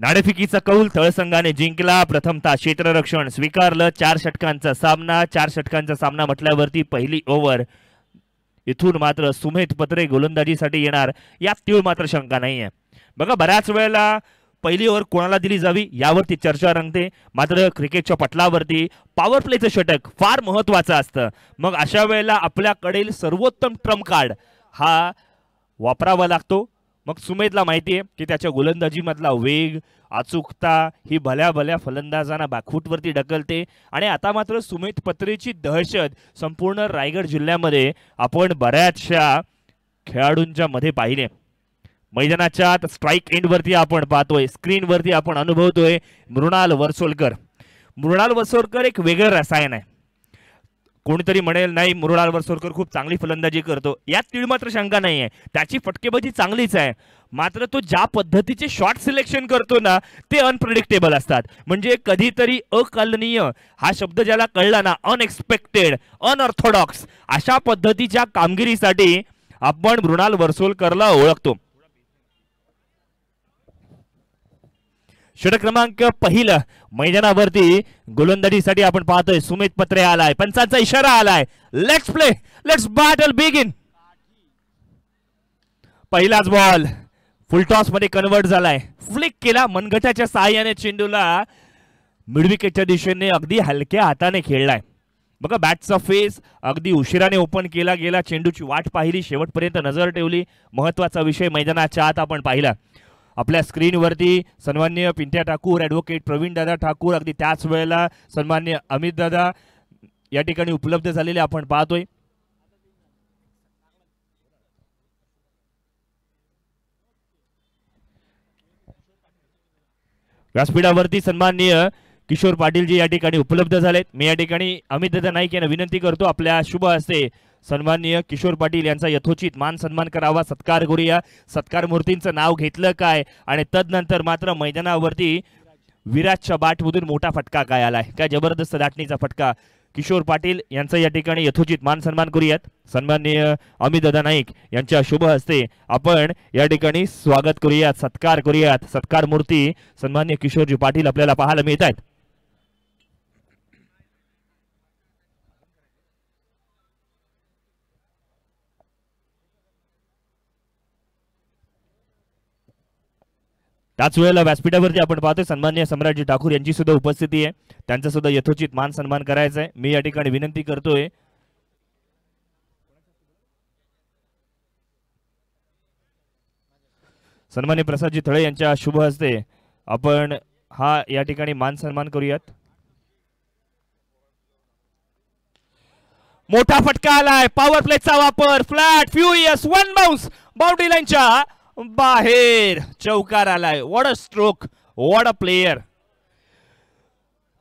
नाणेफेकीचा कौल तळसंघाने जिंकला. प्रथमतः क्षेत्ररक्षण स्वीकारलं. 4 षटकांचा सामना. 4 षटकांचा सामना म्हटल्यावरती पहिली ओव्हर इथून मात्र सुमेध पत्रे गोलंदाजीसाठी येणार यात तीळ मात्र शंका नाहीये. बघा बऱ्याच वेळेला पहिली ओव्हर कोणाला दिली जावी यावरती चर्चा रंगते, मात्र क्रिकेटच्या पटलावरती पॉवर प्लेचं षटक फार महत्वाचं असतं. मग अशा वेळेला आपल्याकडील सर्वोत्तम ट्रम्प कार्ड हा वापरावा लागतो. मग सुमेधला माहिती आहे की त्याच्या गोलंदाजीमधला वेग, अचूकता ही भल्या भल्या फलंदाजांना बॅकफूटवरती ढकलते. आणि आता मात्र सुमेध पत्रेची दहशत संपूर्ण रायगड जिल्ह्यामध्ये आपण बऱ्याचशा खेळाडूंच्या मध्ये पाहिले. मैदानाच्या स्ट्राईक एंडवरती आपण पाहतोय, स्क्रीनवरती आपण अनुभवतोय मृणाल वर्सोलकर. मृणाल वर्सोलकर एक वेगळं रसायन आहे. कोणीतरी म्हणेल नाही मृणाल वर्सोलकर खूप चांगली फलंदाजी करतो, यात तीळ मात्र शंका नाही आहे. त्याची फटकेबाजी चांगलीच आहे, मात्र तो ज्या पद्धतीचे शॉट सिलेक्शन करतो ना ते अनप्रेडिक्टेबल असतात. म्हणजे कधीतरी अकल्पनीय हा शब्द ज्याला कळला ना, अनएक्सपेक्टेड, अनऑर्थोडॉक्स, अशा पद्धतीच्या कामगिरीसाठी आपण मृणाल वर्सोलकरला ओळखतो. षटक क्रमांक पहिलं मैदानावरती गोलंदाजीसाठी आपण पाहतोय सुमेध पत्रे आलाय. पंचांचा इशारा आलाय. Let's play, let's battle begin. पहिलाच बॉल फुलटॉस मध्ये कन्वर्ट झालाय. फ्लिक केला मनगटाच्या साहाय्याने, चेंडूला मिडविकेटच्या दिशेने अगदी हलक्या हाताने खेळलाय. बघा बॅटचा फेस अगदी उशिराने ओपन केला गेला. चेंडूची वाट पाहिली, शेवटपर्यंत नजर ठेवली. महत्वाचा विषय मैदानाच्या आत आपण पाहिला. आपल्या स्क्रीनवरती सन्माननीय पिंट्या ठाकूर, ॲडव्होकेट प्रवीण दादा ठाकूर, अगदी त्याच वेळेला सन्माननीय अमित दादा या ठिकाणी उपलब्ध झालेले आपण पाहतोय. व्यासपीठावरती सन्माननीय किशोर पाटील जी या ठिकाणी उपलब्ध झालेत. मी या ठिकाणी अमित दादा नाईक यांना विनंती करतो आपल्या शुभ हस्ते सन्माननीय किशोर पाटील यांचा यथोचित मान सन्मान करावा, सत्कार करूया. सत्कार मूर्तींचं नाव घेतलं काय आणि तदनंतर मात्र मैदानावरती विराटच्या बॅटमधून मोठा फटका काय आलाय, काय जबरदस्त दाटणीचा फटका. किशोर पाटील यांचा या ठिकाणी यथोचित मान सन्मान करूयात. सन्माननीय अमित दादा नाईक यांच्या शुभ हस्ते आपण या ठिकाणी स्वागत करूयात, सत्कार करूयात. सत्कार मूर्ती सन्माननीय किशोरजी पाटील आपल्याला पाहायला मिळत आहेत. त्याच वेळेला व्यासपीठावरती आपण पाहतोय सन्माननीय सम्राटजी ठाकूर यांची सुद्धा उपस्थिती आहे. त्यांचा सुद्धा यथोचित मान सन्मान करायचा आहे. मी या ठिकाणी विनंती करतोय सन्माननीय प्रसादजी थळे यांच्या शुभ हस्ते आपण हा या ठिकाणी मान सन्मान करूयात. मोठा फटका आलाय. पॉवर प्लेचा वापर, flat furious one bounce boundary लाईनच्या बाहेर, चौकार आलाय. What a stroke, what a player.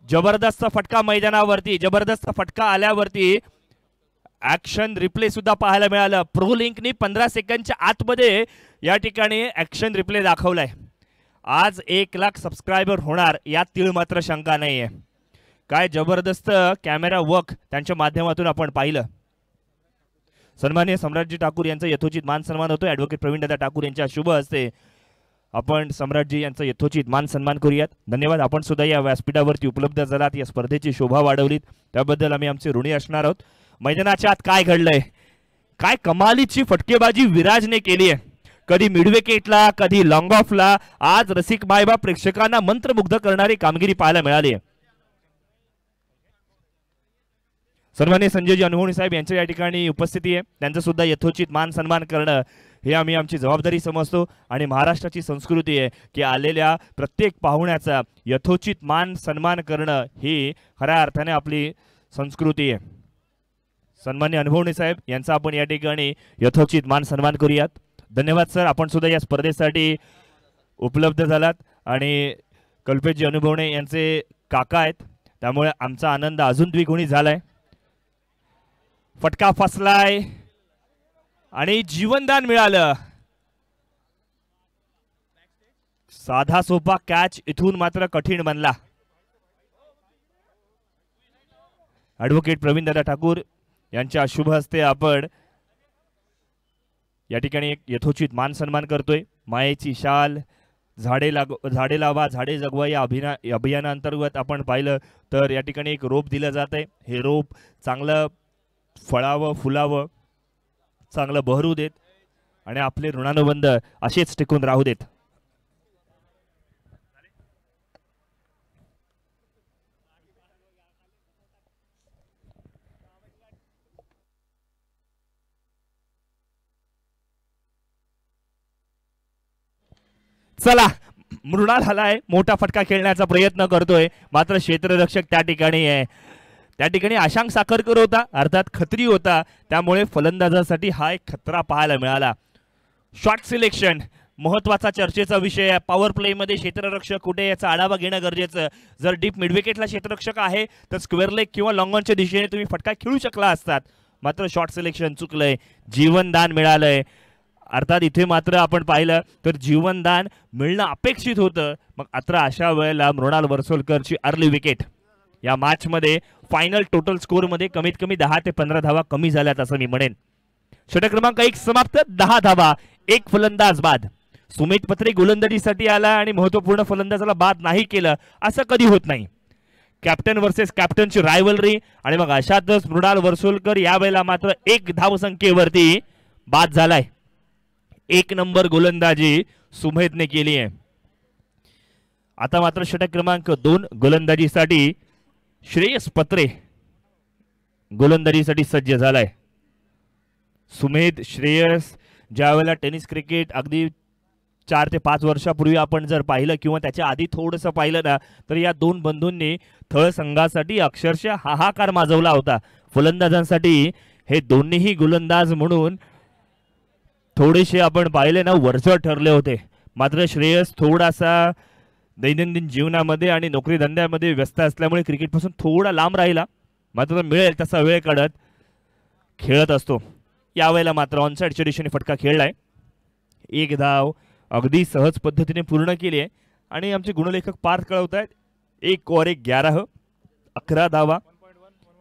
जबरदस्त फटका मैदानावरती, जबरदस्त फटका आल्यावरती ऍक्शन रिप्ले सुद्धा पाहायला मिळालं. प्रो लिंकनी 15 सेकंडच्या आतमध्ये या ठिकाणी ऍक्शन रिप्ले दाखवलाय. आज 1 लाख सबस्क्रायबर होणार यात तीळ मात्र शंका नाहीये. काय जबरदस्त कॅमेरा वर्क त्यांच्या माध्यमातून आपण पाहिलं. सन्माननीय सम्राटजी ठाकूर यांचा यथोचित मान सन्मान होतो. ॲडव्होकेट प्रवीण दादा ठाकूर यांच्या शुभ हस्ते आपण सम्राटजी यांचा यथोचित मान सन्मान करूयात. धन्यवाद. आपण सुद्धा या व्यासपीठावरती उपलब्ध झालात, या स्पर्धेची शोभा वाढवलीत, त्याबद्दल आम्ही आमचे ऋणी असणार आहोत. मैदानाच्या आत काय घडलंय, काय कमालीची फटकेबाजी विराजने केली आहे. कधी मिडविकेटला, कधी लॉंग ऑफला. आज रसिक मायबा प्रेक्षकांना मंत्रमुग्ध करणारी कामगिरी पाहायला मिळाली आहे. सन्माननीय संजयजी अनुभवणी साहेब यांच्या या ठिकाणी उपस्थिती आहे. त्यांचं सुद्धा यथोचित मान सन्मान करणं हे आम्ही आमची जबाबदारी समजतो. आणि महाराष्ट्राची संस्कृती आहे की आलेल्या प्रत्येक पाहुण्याचा यथोचित मान सन्मान करणं ही खऱ्या अर्थाने आपली संस्कृती आहे. सन्माननीय अनुभवणी साहेब यांचा आपण या ठिकाणी यथोचित मान सन्मान करूयात. धन्यवाद सर. आपण सुद्धा या स्पर्धेसाठी उपलब्ध झालात आणि कल्पेशजी अनुभवणे यांचे काका आहेत, त्यामुळे आमचा आनंद अजून द्विगुणी झालाय. फटका फसलाय आणि जीवनदान मिळालं. साधा सोपा कॅच इथून मात्र कठीण बनला. ॲडव्होकेट प्रवीण दादा ठाकूर यांच्या शुभ हस्ते आपण या ठिकाणी एक यथोचित मान सन्मान करतोय. मायेची शाल झाडे लावा झाडे जगवा या अभियानांतर्गत आपण पाहिलं तर या ठिकाणी एक रोप दिलं जात आहे. हे रोप चांगलं फळावं फुलावं चांगलं बहरू देत आणि आपले ऋणानुबंध असेच टिकून राहू देत. चला मृणाल आलाय मोठा फटका खेळण्याचा प्रयत्न करतोय मात्र क्षेत्ररक्षक त्या ठिकाणी आहे. त्या ठिकाणी आशांक साखरकर होता अर्थात खत्री होता त्यामुळे फलंदाजासाठी हा एक खतरा पाहायला मिळाला. शॉट सिलेक्शन महत्वाचा चर्चेचा विषय आहे. पॉवर प्ले मध्ये क्षेत्ररक्षक कुठे याचा आढावा घेणं गरजेचं. जर डीप मिडविकेटला क्षेत्ररक्षक आहे तर स्क्वेअर लेग किंवा लॉंग ऑनच्या दिशेने तुम्ही फटका खेळू शकला असतात मात्र शॉट सिलेक्शन चुकलंय. जीवनदान मिळालंय अर्थात इथे मात्र आपण पाहिलं तर जीवनदान मिळणं अपेक्षित होतं. मग आता अशा वेळेला मृणाल वर्सोलकरची अर्ली विकेट. या मॅच मध्ये फायनल टोटल स्कोर मध्ये कमीत कमी 10 ते 15 धावा कमी झाल्यात असं मी म्हणेन. षटक क्रमांक 1 समाप्त. 10 धावा एक फलंदाज बाद. सुमित पत्रे गोलंदाजीसाठी आला आणि महत्वपूर्ण फलंदाजाला बाद नाही केलं असं कधी होत नाही. कॅप्टन वर्सेस कॅप्टनची रायव्हलरी आणि मग अशातच मृणाल वर्सोलकर यावेळेला मात्र 1 धावसंख्येवरती बाद झालाय. 1 नंबर गोलंदाजी सुमेधने केली आहे. आता मात्र षटक क्रमांक 2 गोलंदाजीसाठी श्रेयस पत्रे गोलंदाजीसाठी सज्ज झालाय. सुमेध श्रेयस ज्यावेळेला टेनिस क्रिकेट अगदी 4 ते 5 वर्षापूर्वी आपण जर पाहिलं किंवा त्याच्या आधी थोडंसं पाहिलं ना तर या दोन बंधूंनी थळ संघासाठी अक्षरशः हाहाकार माजवला होता. फलंदाजांसाठी हे दोन्हीही गोलंदाज म्हणून थोडेसे आपण पाहिले ना वरचढ ठरले होते मात्र श्रेयस थोडासा दैनंदिन जीवनामध्ये आणि नोकरी धंद्यामध्ये व्यस्त असल्यामुळे क्रिकेटपासून थोडा लांब राहिला मात्र मिळेल तसा वेळ काढत खेळत असतो. यावेळेला मात्र ऑनसाइडच्या दिशेने फटका खेळलाय. 1 धाव अगदी सहज पद्धतीने पूर्ण केली आहे आणि आमचे गुणलेखक पार्थ कळवत आहेत 1 ओव्हर 11 11 धावा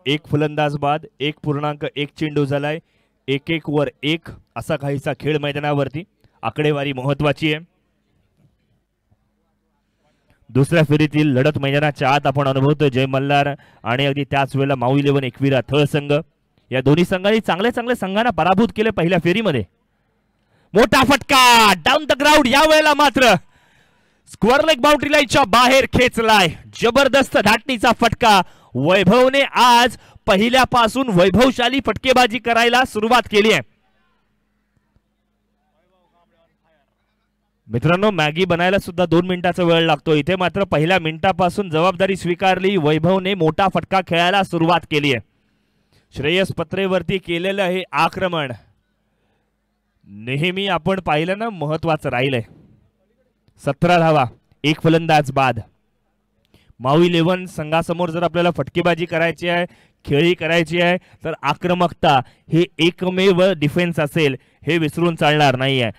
1 फलंदाज बाद 1.1 चेंडू झालाय. 1 ओव्हर 1 असा काहीसा खेळ मैदानावरती. आकडेवारी महत्वाची आहे. दुसऱ्या फेरीतील लढत मैदानाच्या आत आपण अनुभवतोय. जय मल्हार आणि अगदी त्याच वेळेला माऊ 11 एकविरा थळ संघ या दोन्ही संघांनी चांगल्या संघांना पराभूत केले पहिल्या फेरीमध्ये. मोठा फटका डाऊन द ग्राउंड. या वेळेला मात्र स्क्वेअर लेग बाउंड्री लाईनच्या बाहेर खेचलाय. जबरदस्त धाटणीचा फटका. वैभवने आज पहिल्यापासून वैभवशाली फटकेबाजी करायला सुरुवात केली आहे. मित्रांनो मॅगी बनायला सुद्धा 2 मिनिटाचा वेळ लागतो. इथे मात्र पहिल्या मिनिटापासून जबाबदारी स्वीकारली. वैभवने मोठा फटका खेळायला सुरुवात केली आहे. श्रेयस पत्रेवरती केलेलं हे आक्रमण नेहमी आपण पाहिलं ना महत्वाचं राहिलंय. 17 धावा 1 फलंदाज बाद. माऊ 11 संघासमोर जर आपल्याला फटकेबाजी करायची आहे खेळी करायची आहे तर आक्रमकता हे एकमेव डिफेन्स असेल हे विसरून चालणार नाही आहे.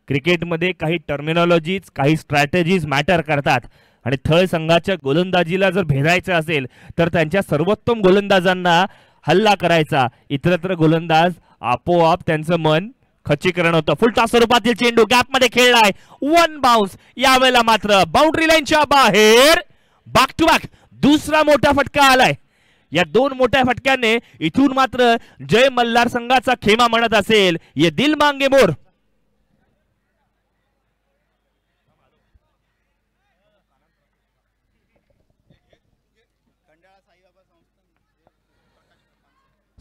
क्रिकेटमध्ये काही टर्मिनॉलॉजीज काही स्ट्रॅटेजीज मॅटर करतात आणि थळ संघाच्या गोलंदाजीला जर भेदायचं असेल तर त्यांच्या सर्वोत्तम गोलंदाजांना हल्ला करायचा. इतरत्र गोलंदाज आपोआप त्यांचं मन खच्चीकरण होतं. फुलटॉस स्वरूपातील चेंडू गॅप मध्ये खेळलाय. 1 बाउन्स. यावेळेला मात्र बाउंड्री लाईनच्या बाहेर बॅक टू बॅक दुसरा मोठा फटका आलाय. या 2 मोठ्या फटक्याने इथून मात्र जय मल्हार संघाचा खेमा म्हणत असेल ये दिल मांगे मोर.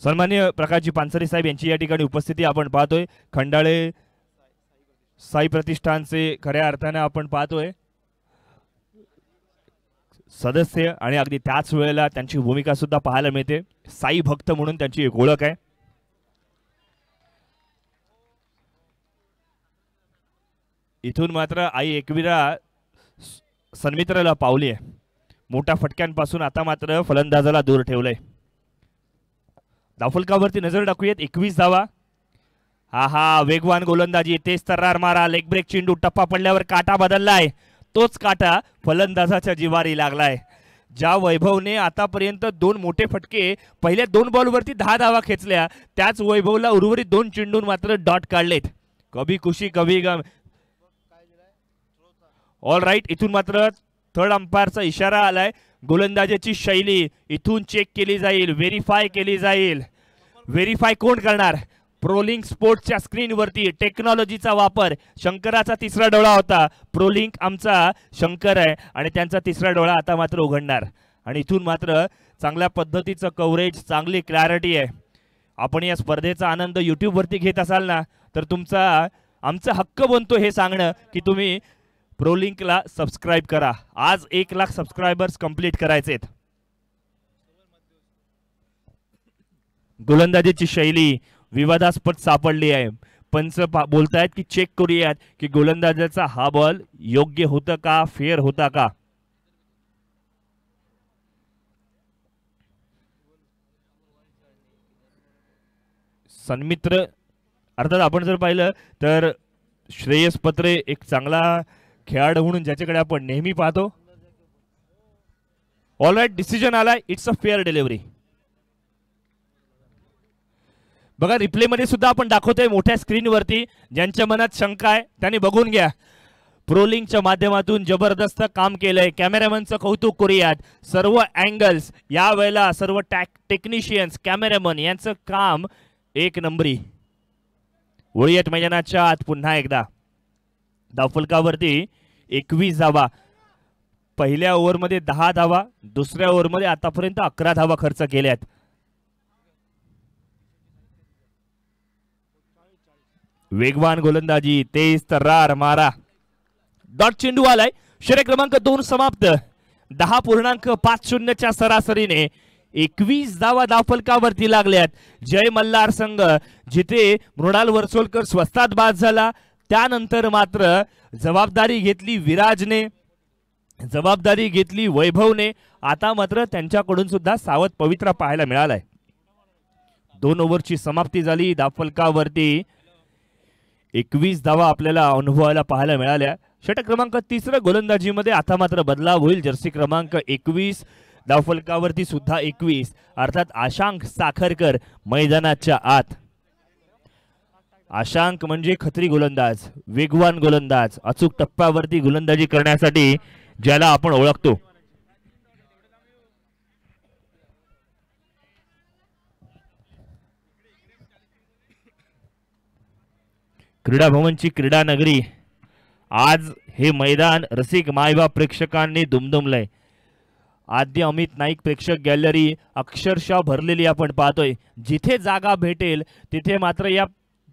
सन्माननीय प्रकाशजी पानसरे साहेब यांची या ठिकाणी उपस्थिती आपण पाहतोय. खंडाळे साई प्रतिष्ठानचे खऱ्या अर्थाने आपण पाहतोय सदस्य आणि अगदी त्याच वेळेला त्यांची भूमिका सुद्धा पाहायला मिळते. साई भक्त म्हणून त्यांची एक ओळख आहे. इथून मात्र आई एकविरा सन्मित्राला पावली आहे. मोठ्या फटक्यांपासून आता मात्र फलंदाजाला दूर ठेवलंय. धावफलकावरती नजर टाकूयात. 21 धावा. हा वेगवान गोलंदाजी तेज तर्रार मारा. लेग ब्रेक चेंडू टप्पा पडल्यावर काटा बदललाय. तोच काटा फलंदाजाच्या जिवारी लागलाय. ज्या वैभवने आतापर्यंत 2 मोठे फटके पहिल्या 2 बॉलवरती 10 धावा खेचल्या त्याच वैभवला उर्वरित 2 चेंडून मात्र डॉट काढलेत. कभी खुशी कभी गम. ऑल राईट, इथून मात्र थर्ड अंपायरचा इशारा आलाय. गोलंदाजीची शैली इथून चेक केली जाईल, व्हेरीफाय केली जाईल. व्हेरीफाय कोण करणार? प्रोलिंक स्पोर्ट्सच्या स्क्रीनवरती टेक्नॉलॉजीचा वापर. शंकराचा तिसरा डोळा होता, प्रोलिंक आमचा शंकर आहे आणि त्यांचा तिसरा डोळा आता मात्र उघडणार. आणि इथून मात्र चांगल्या पद्धतीचं कव्हरेज, चांगली क्लॅरिटी आहे. आपण या स्पर्धेचा आनंद यूट्यूबवरती घेत असाल ना, तर तुमचा आमचा हक्क बनतो हे सांगणं की तुम्ही प्रोलिंकला सबस्क्राईब करा. आज 1 लाख सबस्क्रायबर्स कंप्लीट करायचेत. गोलंदाजीची शैली विवादास्पद सापडली आहे. पंच बोलतायत की चेक करूयात की गोलंदाजाचा हा बॉल योग्य होता का, फेअर होता का. सन्मित्र अर्थात आपण जर पाहिलं तर श्रेयस पत्रे एक चांगला खेळाडू म्हणून ज्याच्याकडे आपण नेहमी पाहतो. ऑल राईट, डिसिजन आलाय. It's a fair delivery. बघा रिप्ले मध्ये सुद्धा आपण दाखवतोय मोठ्या स्क्रीनवरती. ज्यांच्या मनात शंका आहे त्यांनी बघून घ्या. प्रोलिंगच्या माध्यमातून जबरदस्त काम केलंय. कॅमेरामनचं कौतुक करूयात. सर्व अँगल्स यावेळेला सर्व टेक्निशियन्स, कॅमेरामन यांचं काम एक नंबरी. वळीयत मैदानाच्या आत पुन्हा एकदा धावफलकावरती 21 धावा. पहिल्या ओव्हरमध्ये 10 धावा, दुसऱ्या ओव्हरमध्ये आतापर्यंत 11 धावा खर्च केल्यात. वेगवान गोलंदाजी, तेज तर्रार मारा. डॉट चेंडू आलाय. षटक क्रमांक 2 समाप्त. 10.50 च्या सरासरीने 21 धावा धावफलकावरती लागल्यात. जय मल्हार संघ जिथे मृणाल वर्सोलकर स्वस्तात बाद झाला, त्यानंतर मात्र जबाबदारी घेतली विराजने, जबाबदारी घेतली वैभवने. आता मात्र त्यांच्याकडून सुद्धा सावध पवित्रा पाहायला मिळालाय. 2 ओव्हरची समाप्ती झाली. धावफलकावरती 21 धावा आपल्याला अनुभवायला पाहायला मिळाल्या. षटक क्रमांक 3 गोलंदाजीमध्ये आता मात्र बदलाव होईल. जर्सी क्रमांक 21 धावफलकावरती सुद्धा 21, अर्थात आशांक साखरकर मैदानाच्या आत. आशांक म्हणजे खत्री गोलंदाज, वेगवान गोलंदाज, अचूक टप्प्यावरती गोलंदाजी करण्यासाठी ज्याला आपण ओळखतो. क्रीडा भवनची क्रीडा नगरी. आज हे मैदान रसिक मायबाप प्रेक्षकांनी दुमदुमलंय. आद्य अमित नाईक प्रेक्षक गॅलरी अक्षरशः भरलेली आपण पाहतोय. जिथे जागा भेटेल तिथे मात्र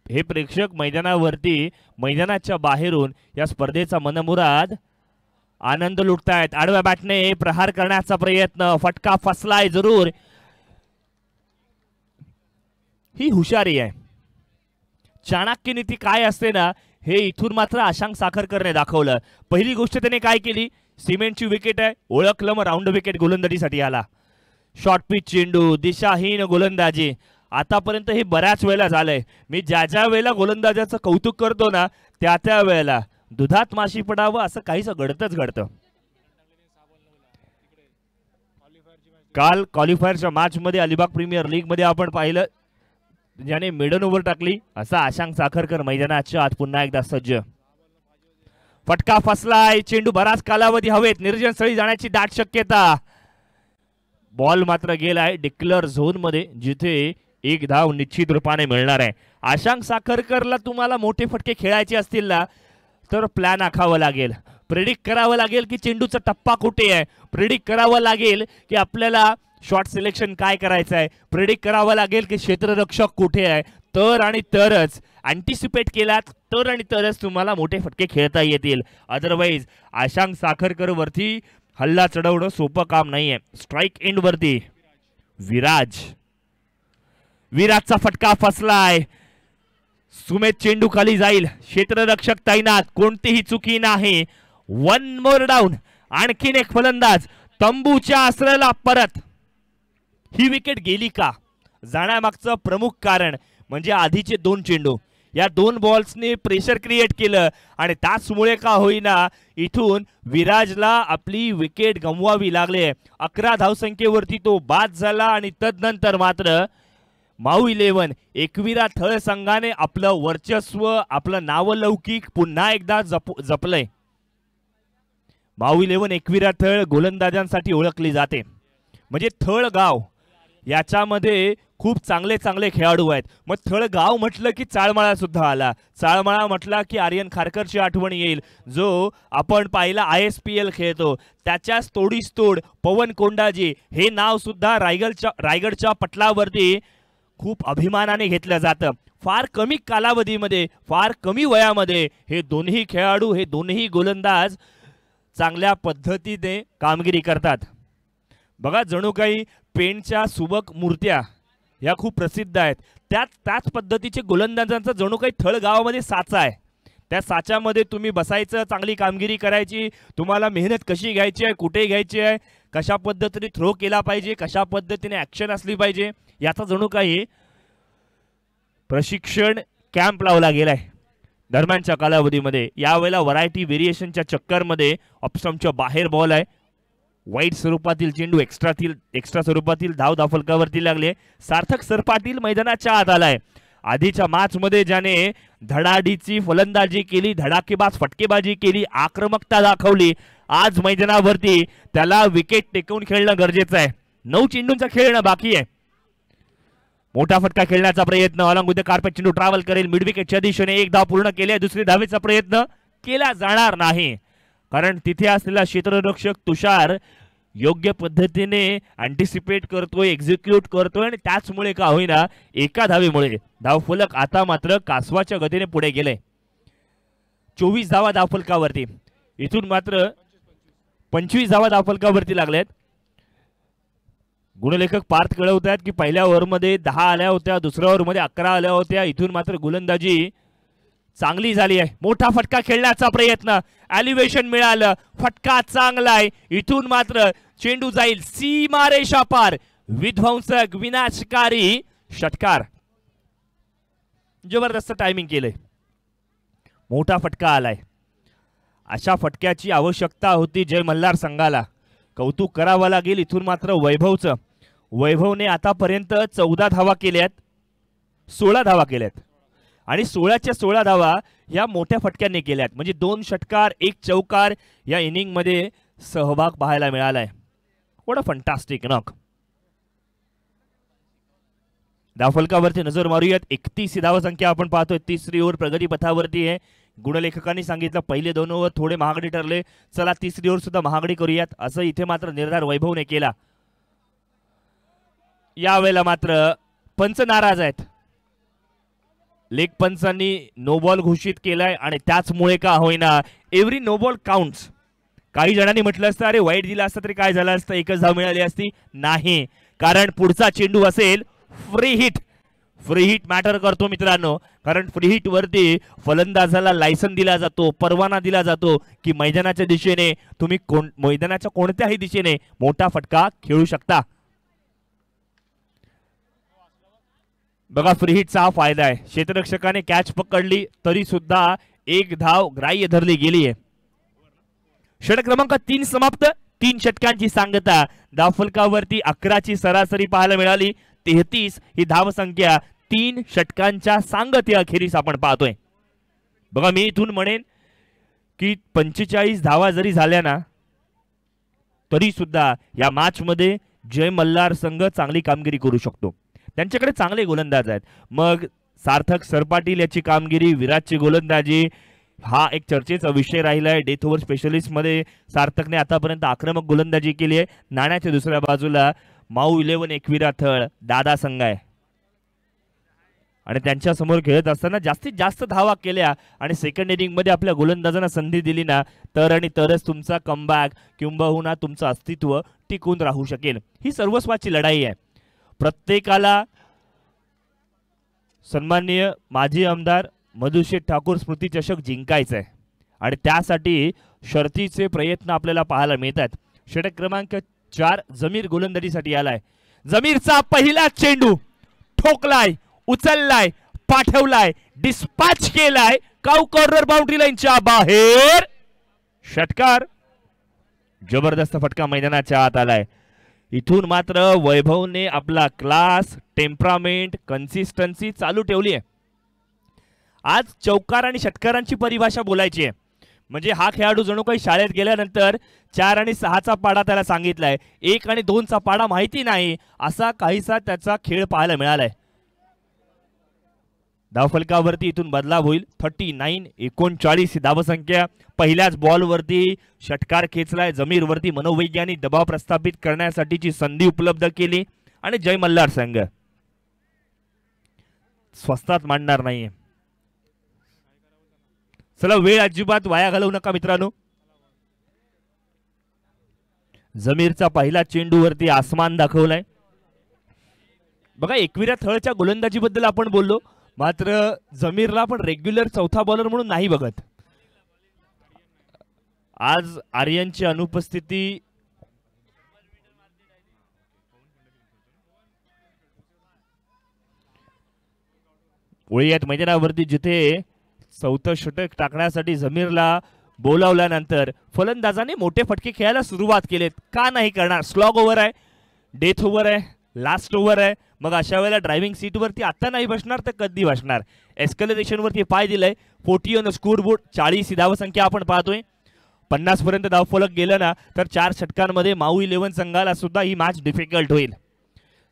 हे प्रेक्षक मैदानावरती, मैदानाच्या बाहेरून या स्पर्धेचा मनमुराद आनंद लुटतायत. आडव्या बॅटने प्रहार करण्याचा प्रयत्न, फटका फसलाय जरूर. ही हुशारी आहे. चाणक्य नीती काय असते ना, हे इथून मात्र आशांक साखरकरने दाखवलं. पहिली गोष्ट त्याने काय केली, सिमेंटची विकेट आहे, ओळखलं, मग राऊंड विकेट गोलंदाजीसाठी आला. शॉर्ट पिच चेंडू, दिशाहीन गोलंदाजी. आतापर्यंत हे बऱ्याच वेळेला झालंय. मी ज्या वेळेला गोलंदाजाचं कौतुक करतो ना, त्या वेळेला दुधात माशी पडावं असं काहीच घडतच घडतं. काल क्वालिफायरच्या मॅच मध्ये अलिबाग प्रीमियर लीग मध्ये आपण पाहिलं ज्याने मिडन ओव्हर टाकली, असा आशांक साखरकर मैदानाच्या आत पुन्हा एकदा सज्ज. फटका फसलाय, चेंडू बराच कालावधी हवेत, निर्जन स्थळी जाण्याची दाट शक्यता. बॉल मात्र गेलाय डिक्लेअर झोन मध्ये, जिथे 1 धाव निश्चित रूपाने मिळणार आहे. आशांक साखरकरला तुम्हाला मोठे फटके खेळायचे असतील ना, तर प्लॅन आखावं लागेल. प्रेडिक्ट करावं लागेल की चेंडूचा टप्पा कुठे आहे, प्रेडिक्ट करावं लागेल की आपल्याला शॉट सिलेक्शन काय करायचं आहे, प्रेडिक्ट करावं लागेल की क्षेत्ररक्षक कुठे आहे. तर आणि तरच अँटिसिपेट केलात तर आणि तरच तुम्हाला मोठे फटके खेळता येतील. अदरवाईज आशांक साखरकर वरती हल्ला चढवणं सोपं काम नाहीये. स्ट्राइक एंड वरती विराजचा फटका फसलाय. सुमेध चेंडू खाली जाईल, क्षेत्ररक्षक तैनात, कोणतीही चुकी नाही. 1 मोर डाऊन. आणखीन एक फलंदाज तंबूच्या आश्रयाला परत. ही विकेट गेली का, जाण्यामागचं प्रमुख कारण म्हणजे आधीचे 2 चेंडू, या 2 बॉल्सने प्रेशर क्रिएट केलं आणि त्याचमुळे का होईना इथून विराजला आपली विकेट गमवावी लागले. 11 धावसंख्येवरती तो बाद झाला आणि तदनंतर मात्र माऊ 11 एकविरा थळ संघाने आपलं वर्चस्व, आपलं नावलौकिक पुन्हा एकदा जपलंय. माऊ 11 एकविरा थळ गोलंदाजांसाठी ओळखली जाते. म्हणजे थळ गाव याच्यामध्ये खूप चांगले चांगले खेळाडू आहेत. मग थळगाव म्हटलं की चाळमाळा सुद्धा आला. चाळमाळा म्हटला की आर्यन खारकरची आठवण येईल, जो आपण पाहिला ISPL खेळतो. त्याच्याच तोडीस तोड पवन कोंडाजी हे नाव सुद्धा रायगडच्या पटलावरती खूप अभिमानाने घेतलं जातं. फार कमी कालावधीमध्ये, फार कमी वयामध्ये हे दोन्ही खेळाडू, हे दोन्ही गोलंदाज चांगल्या पद्धतीने कामगिरी करतात. बघा, जणू काही पेणच्या सुबक मूर्त्या या खूप प्रसिद्ध आहेत. त्याच पद्धतीचे गोलंदाजांचा जणू काही थळ गावामध्ये साचा आहे. त्या साच्यामध्ये तुम्ही बसायचं, चांगली कामगिरी करायची, तुम्हाला मेहनत कशी घ्यायची आहे, कुठे घ्यायची आहे, कशा पद्धतीने थ्रो केला पाहिजे, कशा पद्धतीने ॲक्शन असली पाहिजे, याचा जणू काही प्रशिक्षण कॅम्प लावला गेलाय दरम्यानच्या कालावधीमध्ये. यावेळेला व्हरायटी व्हेरिएशनच्या चक्करमध्ये ऑप्शनच्या बाहेर बॉल आहे. वाईट स्वरूपातील चेंडू एक्स्ट्रा स्वरूपातील धाव फलकावरती लागले. सार्थक सरपाटील मैदानाच्या आत आलाय. आधीच्या मॅच मध्ये ज्याने धडाडीची फलंदाजी केली, धडाकेबाज फटकेबाजी केली, आक्रमकता दाखवली, आज मैदानावरती त्याला विकेट टेकवून खेळणं गरजेचं आहे. 9 चेंडूंचा खेळणं बाकी आहे. मोठा फटका खेळण्याचा प्रयत्न, अलॉंग विथ द कार्पेट चेंडू ट्रॅव्हल करेल मिड विकेटच्या दिशेने. एक धाव पूर्ण केली आहे. दुसरी धावेचा प्रयत्न केला जाणार नाही, कारण तिथे असलेला क्षेत्ररक्षक तुषार योग्य पद्धतीने अँटिसिपेट करतोय, एक्झिक्यूट करतोय, आणि त्याचमुळे का होईना एका धावेमुळे धावफलक आता मात्र कासवाच्या गतीने पुढे गेले. 24 धावा धावफलकावरती. इथून मात्र 25 धावा धावफलकावरती लागलेत. गुणलेखक पार्थ कळवत आहेत की पहिल्या ओव्हरमध्ये 10 आल्या होत्या, दुसऱ्या ओव्हरमध्ये 11 आल्या होत्या. इथून मात्र गोलंदाजी चांगली झाली आहे. मोठा फटका खेळण्याचा प्रयत्न, एलिव्हेशन मिळालं, फटका चांगला आहे. इथून मात्र चेंडू जाईल सीमारेषा पार, विध्वंसक विनाशकारी षटकार. जबरदस्त टायमिंग केलंय, मोठा फटका आलाय. अशा फटक्याची आवश्यकता होती जय मल्हार संघाला. कौतुक करावं लागेल इथून मात्र वैभवने आतापर्यंत 14 धावा केल्यात, 16 धावा केल्यात, आणि 16च्या 16 धावा या मोठ्या फटक्यांनी केल्यात. म्हणजे 2 षटकार 1 चौकार या इनिंग मध्ये सहभाग पाहायला मिळालाय. What a fantastic knock. धावफलकावरती नजर मारूयात. 31 धावा संख्या आपण पाहतोय. तिसरी ओव्हर प्रगती पथावरती आहे. गुणलेखकांनी सांगितलं पहिले 2 ओव्हर थोडे महागडे ठरले, चला तिसरी ओव्हर सुद्धा महागडी करूयात, असं इथे मात्र निर्धार वैभवने केला. यावेळेला मात्र पंच नाराज आहेत. लेग पंचांनी नो बॉल घोषित केलाय, आणि त्याचमुळे का होईना एव्हरी नो बॉल काउंट्स. काही जणांनी म्हटलं असतं अरे वाईट दिला असतं तरी काय झालं असतं, एकच धाव मिळाली असती. नाही, कारण पुढचा चेंडू असेल free hit. Free hit matter करतो मित्रांनो, कारण फ्री हिट वरती फलंदाजाला लायसन दिला जातो, परवाना दिला जातो की मैदानाच्या दिशेने तुम्ही मैदानाच्या कोणत्याही दिशेने मोठा फटका खेळू शकता. बघा, फ्री हिटचा हा फायदा आहे. क्षेत्ररक्षकाने कॅच पकडली तरी सुद्धा 1 धाव ग्राह्य धरली गेली आहे. षटक क्रमांक 3 समाप्त. 3 षटकांची सांगता. धावफलकावरती 11ची सरासरी पाहायला मिळाली. 33 ही धावसंख्या 3 षटकांच्या सांगते अखेरीस आपण पाहतोय. बघा, मी इथून म्हणेन की 45 धावा जरी झाल्या ना तरी सुद्धा या मॅच मध्ये जय मल्हार संघ चांगली कामगिरी करू शकतो. त्यांच्याकडे चांगले गोलंदाज आहेत. मग सार्थक सरपाटील याची कामगिरी, विराटची गोलंदाजी हा एक चर्चेचा विषय राहिला आहे. डेथ ओव्हर स्पेशलिस्ट मध्ये सार्थकने आतापर्यंत आक्रमक गोलंदाजी केली आहे. नाण्याच्या दुसऱ्या बाजूला माऊ 11 एकविरा थळ दादा संघ आहे, आणि त्यांच्या समोर खेळत असताना जास्तीत जास्त धावा केल्या आणि सेकंड इनिंग मध्ये आपल्या गोलंदाजांना संधी दिली ना तर आणि तरच तुमचा कमबॅक किंबहुना तुमचं अस्तित्व टिकून राहू शकेल. ही सर्वस्वाची लढाई आहे. प्रत्येकाला सन्माननीय माजी आमदार मधुशेठ ठाकूर स्मृती चषक जिंकायचा आहे, आणि त्यासाठी शर्तीचे प्रयत्न आपल्याला पाहायला मिळतात. षटक क्रमांक 4 जमीर गोलंदाजीसाठी आलाय. जमीरचा पहिला चेंडू ठोकलाय, उचललाय, पाठवलाय, डिस्पॅच केलाय, काउ कॉर्नर बाउंड्री लाईनच्या बाहेर. षटकार. जबरदस्त फटका मैदानाच्या आत आलाय. इथून मात्र वैभवने आपला क्लास, टेम्परामेंट, कन्सिस्टन्सी चालू ठेवली आहे. आज चौकार आणि षटकारांची परिभाषा बोलायची आहे. म्हणजे हा खेळाडू जणू काही शाळेत गेल्यानंतर 4 आणि 6चा पाडा त्याला सांगितलाय, 1 आणि 2चा पाडा माहिती नाही, असा काहीसा त्याचा खेळ पाहायला मिळालाय. धावफलकावरती इथून बदलाव होईल. 39 39 धावसंख्या. पहिल्याच बॉलवरती षटकार खेचलाय. जमीरवरती मनोवैज्ञानिक दबाव प्रस्थापित करण्यासाठीची संधी उपलब्ध केली आणि जय मल्हार संघ स्वस्तात मांडणार नाहीये. चला, वेळ अजिबात वाया घालवू नका मित्रांनो. जमीरचा पहिला चेंडूवरती आसमान दाखवलाय. बघा, एकविरा थळच्या गोलंदाजीबद्दल आपण बोललो, मात्र जमीरला आपण रेग्युलर चौथा बॉलर म्हणून नाही बघत. आज आर्यनची अनुपस्थिती ओळीयात मैदानावरती जिथे चौथं षटक टाकण्यासाठी जमीरला बोलावल्यानंतर फलंदाजाने मोठे फटके खेळायला सुरुवात केलेत. का नाही करणार? स्लॉग ओव्हर आहे, डेथ ओव्हर आहे, लास्ट ओव्हर आहे. मग अशा वेळेला ड्रायव्हिंग सीटवरती आता नाही बसणार तर कधी बसणार? एस्केलेशनवरती पाय दिलाय. 40 ऑन स्कोरबोर्ड. 40 धावसंख्या आपण पाहतोय. 50 पर्यंत धावफलक गेलं ना तर 4 षटकांमध्ये माऊ 11 संघाला सुद्धा ही मॅच डिफिकल्ट होईल.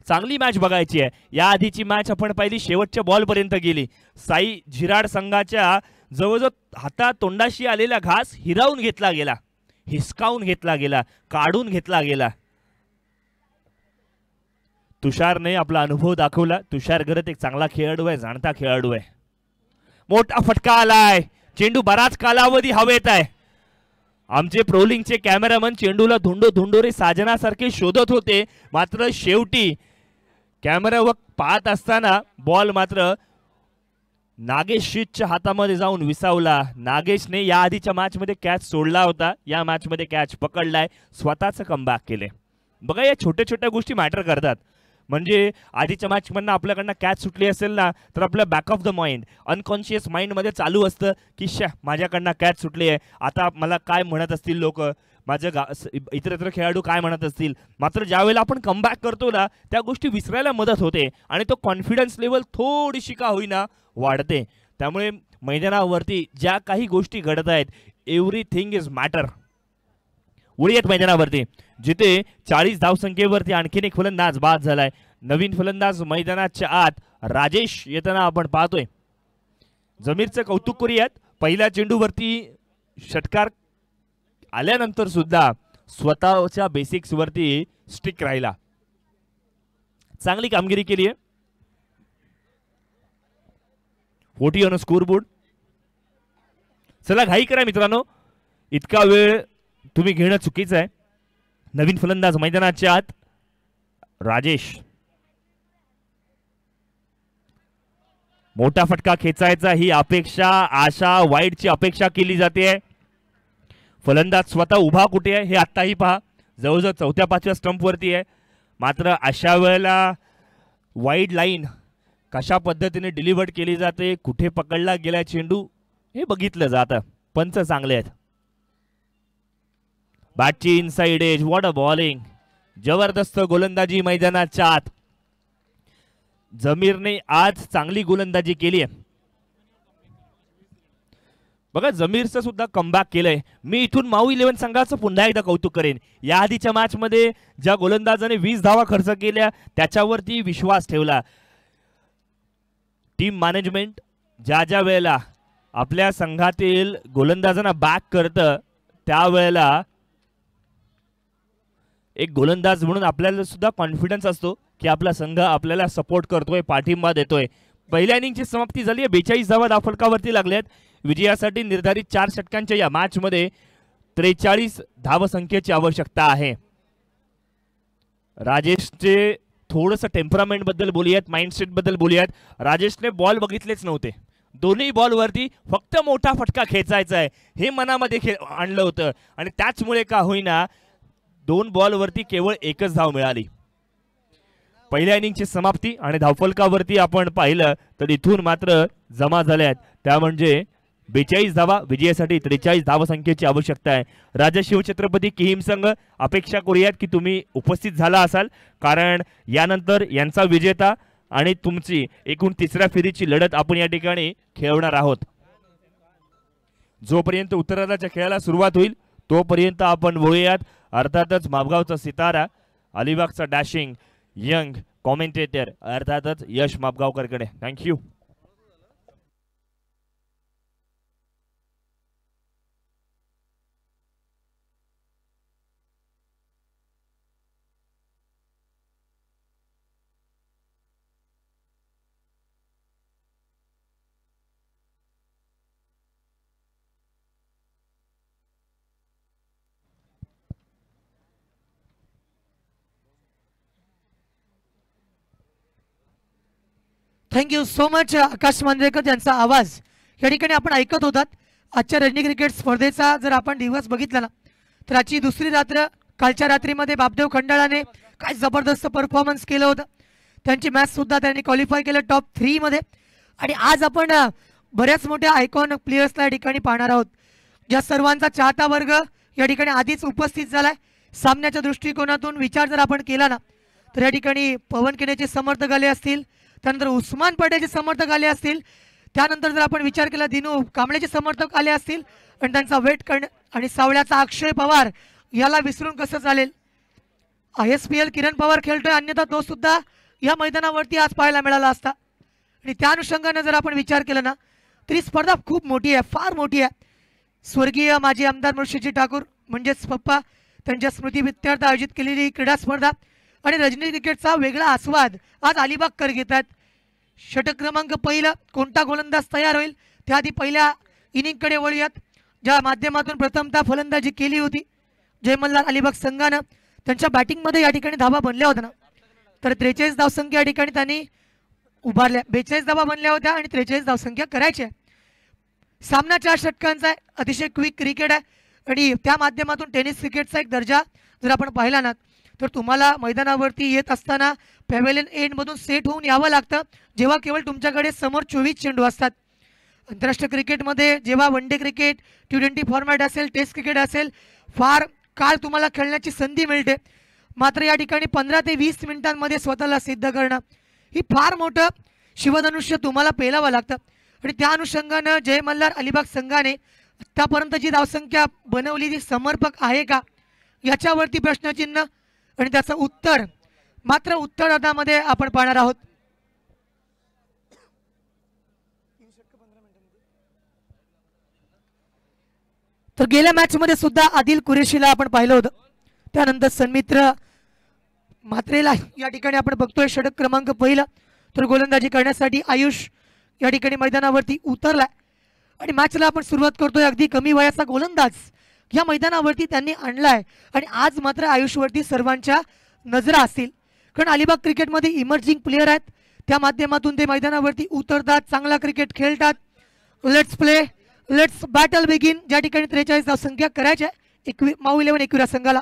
चांगली मॅच बघायची आहे. या आधीची मॅच आपण पाहिली, शेवटच्या बॉलपर्यंत गेली. साई झिराड संघाच्या जवळजवळ हाता तोंडाशी आलेला घास हिरावून घेतला गेला, हिसकावून घेतला गेला, काढून घेतला गेला. तुषारने आपला अनुभव दाखवला. तुषार गरत एक चांगला खेळाडू आहे, जाणता खेळाडू आहे. मोठा फटका आलाय. चेंडू बराच कालावधी हवेत आहे. आमचे प्रोलिंगचे कॅमेरामन चेंडूला धुंडोरे साजनासारखे शोधत होते, मात्र शेवटी कॅमेरावर पाहत असताना बॉल मात्र नागेश शीतच्या हातामध्ये जाऊन विसावला. नागेशने या आधीच्या मॅचमध्ये कॅच सोडला होता, या मॅचमध्ये कॅच पकडलाय, स्वतःच कमबॅक केले. बघा, या छोट्या छोट्या गोष्टी मॅटर करतात. म्हणजे आधीच्या मॅचमधनं आपल्याकडनं कॅच सुटली असेल ना तर आपल्या back of the mind, unconscious माइंडमध्ये चालू असतं की माझ्याकडनं कॅच सुटली आहे, आता मला काय म्हणत असतील लोक, माझं इतरत्र खेळाडू काय म्हणत असतील. मात्र ज्यावेळेला आपण कमबॅक करतो ना त्या गोष्टी विसरायला मदत होते आणि तो कॉन्फिडन्स लेवल थोडीशी का होईना वाढते. त्यामुळे मैदानावरती ज्या काही गोष्टी घडत आहेत, एव्हरीथिंग इज मॅटर. उडीयत मैदानावरती जिथे 40 धावसंख्येवरती आणखीन एक फलंदाज बाद झालाय. नवीन फलंदाज मैदानाच्या आत राजेश येताना आपण पाहतोय. जमीरचं कौतुक करूयात. पहिल्या चेंडूवरती षटकार आल्यानंतर सुद्धा स्वतःच्या बेसिक्स वरती स्टिक राहिला. चांगली कामगिरी केली आहे. 40 ऑन स्कोरबोर्ड. चला, घाई करा मित्रांनो, इतका वेळ तुम्ही घेणं चुकीचं आहे. नवीन फलंदाज मैदानाच्या आत राजेश. मोठा फटका खेचायचा ही अपेक्षा, आशा, वाईडची अपेक्षा केली जाते. फलंदाज स्वतः उभा कुठे आहे हे आत्ताही पहा. जवळजवळ 4-5व्या स्टंपवरती आहे. मात्र अशा वेळेला वाईड लाईन कशा पद्धतीने डिलिव्हर्ड केली जाते, कुठे पकडला गेला चेंडू हे बघितलं जातं. पंच चांगले आहेत. बॅटची inside edge. What a bowling. जबरदस्त गोलंदाजी मैदानाच्या आत. जमीरने आज चांगली गोलंदाजी केली आहे. बघा, जमीरचं सुद्धा कमबॅक केलंय. मी इथून माऊ 11 संघाचं पुन्हा एकदा कौतुक करेन. या आधीच्या मॅच मध्ये ज्या गोलंदाजाने 20 धावा खर्च केल्या त्याच्यावरती विश्वास ठेवला. टीम मॅनेजमेंट ज्या वेळेला आपल्या संघातील गोलंदाजांना बॅक करतं त्यावेळेला एक गोलंदाज म्हणून आपल्याला सुद्धा कॉन्फिडन्स असतो की आपला संघ आपल्याला सपोर्ट करतोय, पाठिंबा देतोय. पहिल्या इनिंगची समाप्ती झाली आहे. 42 धावा धावफलकावरती लागल्यात. विजयासाठी निर्धारित 4 षटकांच्या या मॅच मध्ये 43 धावसंख्येची आवश्यकता आहे. राजेशचे थोडंसं टेम्परामेंट बद्दल बोलूयात, माइंडसेट बद्दल बोलूयात. राजेशने बॉल बघितलेच नव्हते. दोन्ही बॉलवरती फक्त मोठा फटका खेचायचा आहे हे मनामध्ये आणलं होतं आणि त्याचमुळे का होईना 2 बॉलवरती केवळ एकच धाव मिळाली. पहिल्या इनिंगची समाप्ती आणि धावफलकावरती आपण पाहिलं तर इथून मात्र जमा झाल्यात त्या म्हणजे 42 धावा. विजयासाठी 43 धावसंख्येची आवश्यकता आहे. राजा शिवछत्रपती किहीम संघ, अपेक्षा करूयात की तुम्ही उपस्थित झाला असाल, कारण यानंतर यांचा विजेता आणि तुमची एकूण 3ऱ्या फेरीची लढत आपण या ठिकाणी खेळवणार आहोत. जोपर्यंत उत्तरार्धाच्या खेळाला सुरुवात होईल तोपर्यंत आपण बोलूयात अर्थातच मापगावचा सितारा अलिबागचा डॅशिंग यंग कॉमेंटेटर अर्थातच यश मापगावकरकडे. थँक्यू. थँक्यू सो मच आकाश मांजरेकर यांचा आवाज या ठिकाणी आपण ऐकत होतात. आजच्या रणजी क्रिकेट स्पर्धेचा जर आपण दिवस बघितला ना तर आजची दुसरी रात्र, कालच्या रात्रीमध्ये बापदेव खंडाळाने काय जबरदस्त परफॉर्मन्स केलं होतं. त्यांची मॅच सुद्धा त्यांनी क्वालिफाय केलं टॉप 3 मध्ये. आणि आज आपण बऱ्याच मोठ्या आयकॉन प्लेयर्सला या ठिकाणी पाहणार आहोत, ज्या सर्वांचा चाहता वर्ग या ठिकाणी आधीच उपस्थित झालाय. सामन्याच्या दृष्टिकोनातून विचार जर आपण केला ना तर या ठिकाणी पवन केनेचे समर्थक आले असतील, त्यानंतर उस्मान पटेलचे समर्थक आले असतील, त्यानंतर जर आपण विचार केला दिनू कांबळेचे समर्थक आले असतील आणि त्यांचा वेट करणे आणि सावळ्याचा अक्षय पवार याला विसरून कसं चालेल. ISPL किरण पवार खेळतोय, अन्यथा तो सुद्धा या मैदानावरती आज पाहायला मिळाला असता. आणि त्या अनुषंगाने जर आपण विचार केला ना तरी स्पर्धा खूप मोठी आहे, फार मोठी आहे. स्वर्गीय माजी आमदार मुळशीजी ठाकूर म्हणजेच पप्पा त्यांच्या स्मृतीप्रित्यर्थ आयोजित केलेली ही क्रीडा स्पर्धा आणि रणजी क्रिकेटचा वेगळा आस्वाद आज अलिबागकर घेतात. षटक क्रमांक पहिला कोणता गोलंदाज तयार होईल त्याआधी पहिल्या इनिंगकडे वळूयात, ज्या माध्यमातून प्रथमतः फलंदाजी केली होती जय मल्हार अलिबाग संघानं. त्यांच्या बॅटिंगमध्ये या ठिकाणी धावा बनल्या होत्या ना तर 43 धावसंख्या या ठिकाणी त्यांनी उभारल्या. 42 धावा बनल्या होत्या आणि 43 धावसंख्या करायच्या. सामना 4 षटकांचा आहे, अतिशय क्विक क्रिकेट आहे आणि त्या माध्यमातून टेनिस क्रिकेटचा एक दर्जा जर आपण पाहिला ना तर तुम्हाला मैदानावरती येत असताना पॅव्हेलियन एंडमधून सेट होऊन यावं लागतं, जेव्हा केवळ तुमच्याकडे समोर 24 चेंडू असतात. आंतरराष्ट्रीय क्रिकेटमध्ये जेव्हा one day cricket, T20 format असेल, टेस्ट क्रिकेट असेल, फार काळ तुम्हाला खेळण्याची संधी मिळते. मात्र या ठिकाणी 15 ते 20 मिनिटांमध्ये स्वतःला सिद्ध करणं ही फार मोठं शिवधनुष्य तुम्हाला पेलावं लागतं. आणि त्या अनुषंगानं जय मल्हार अलिबाग संघाने आतापर्यंत जी धावसंख्या बनवली ती समर्पक आहे का याच्यावरती प्रश्नचिन्ह आणि त्याचं उत्तर मात्र उत्तरार्धामध्ये आपण पाहणार आहोत. तर गेल्या मॅच मध्ये सुद्धा आदिल कुरेशीला आपण पाहिलं होतं, त्यानंतर सन्मित्र मात्रेला या ठिकाणी आपण बघतोय षटक क्रमांक पहिला. तर गोलंदाजी करण्यासाठी आयुष या ठिकाणी मैदानावरती उतरलाय आणि मॅचला आपण सुरुवात करतोय. अगदी कमी वयाचा गोलंदाज या मैदानावरती त्यांनी आणलाय आणि आज मात्र आयुषवरती सर्वांच्या नजरा असतील, कारण अलिबाग क्रिकेटमध्ये इमर्जिंग प्लेयर आहेत. त्या माध्यमातून ते मैदानावरती उतरतात, चांगला क्रिकेट खेळतात. Let's play, let's battle begin. ज्या ठिकाणी 43 धावसंख्या करायच्या माऊ 11 एकविरा संघाला.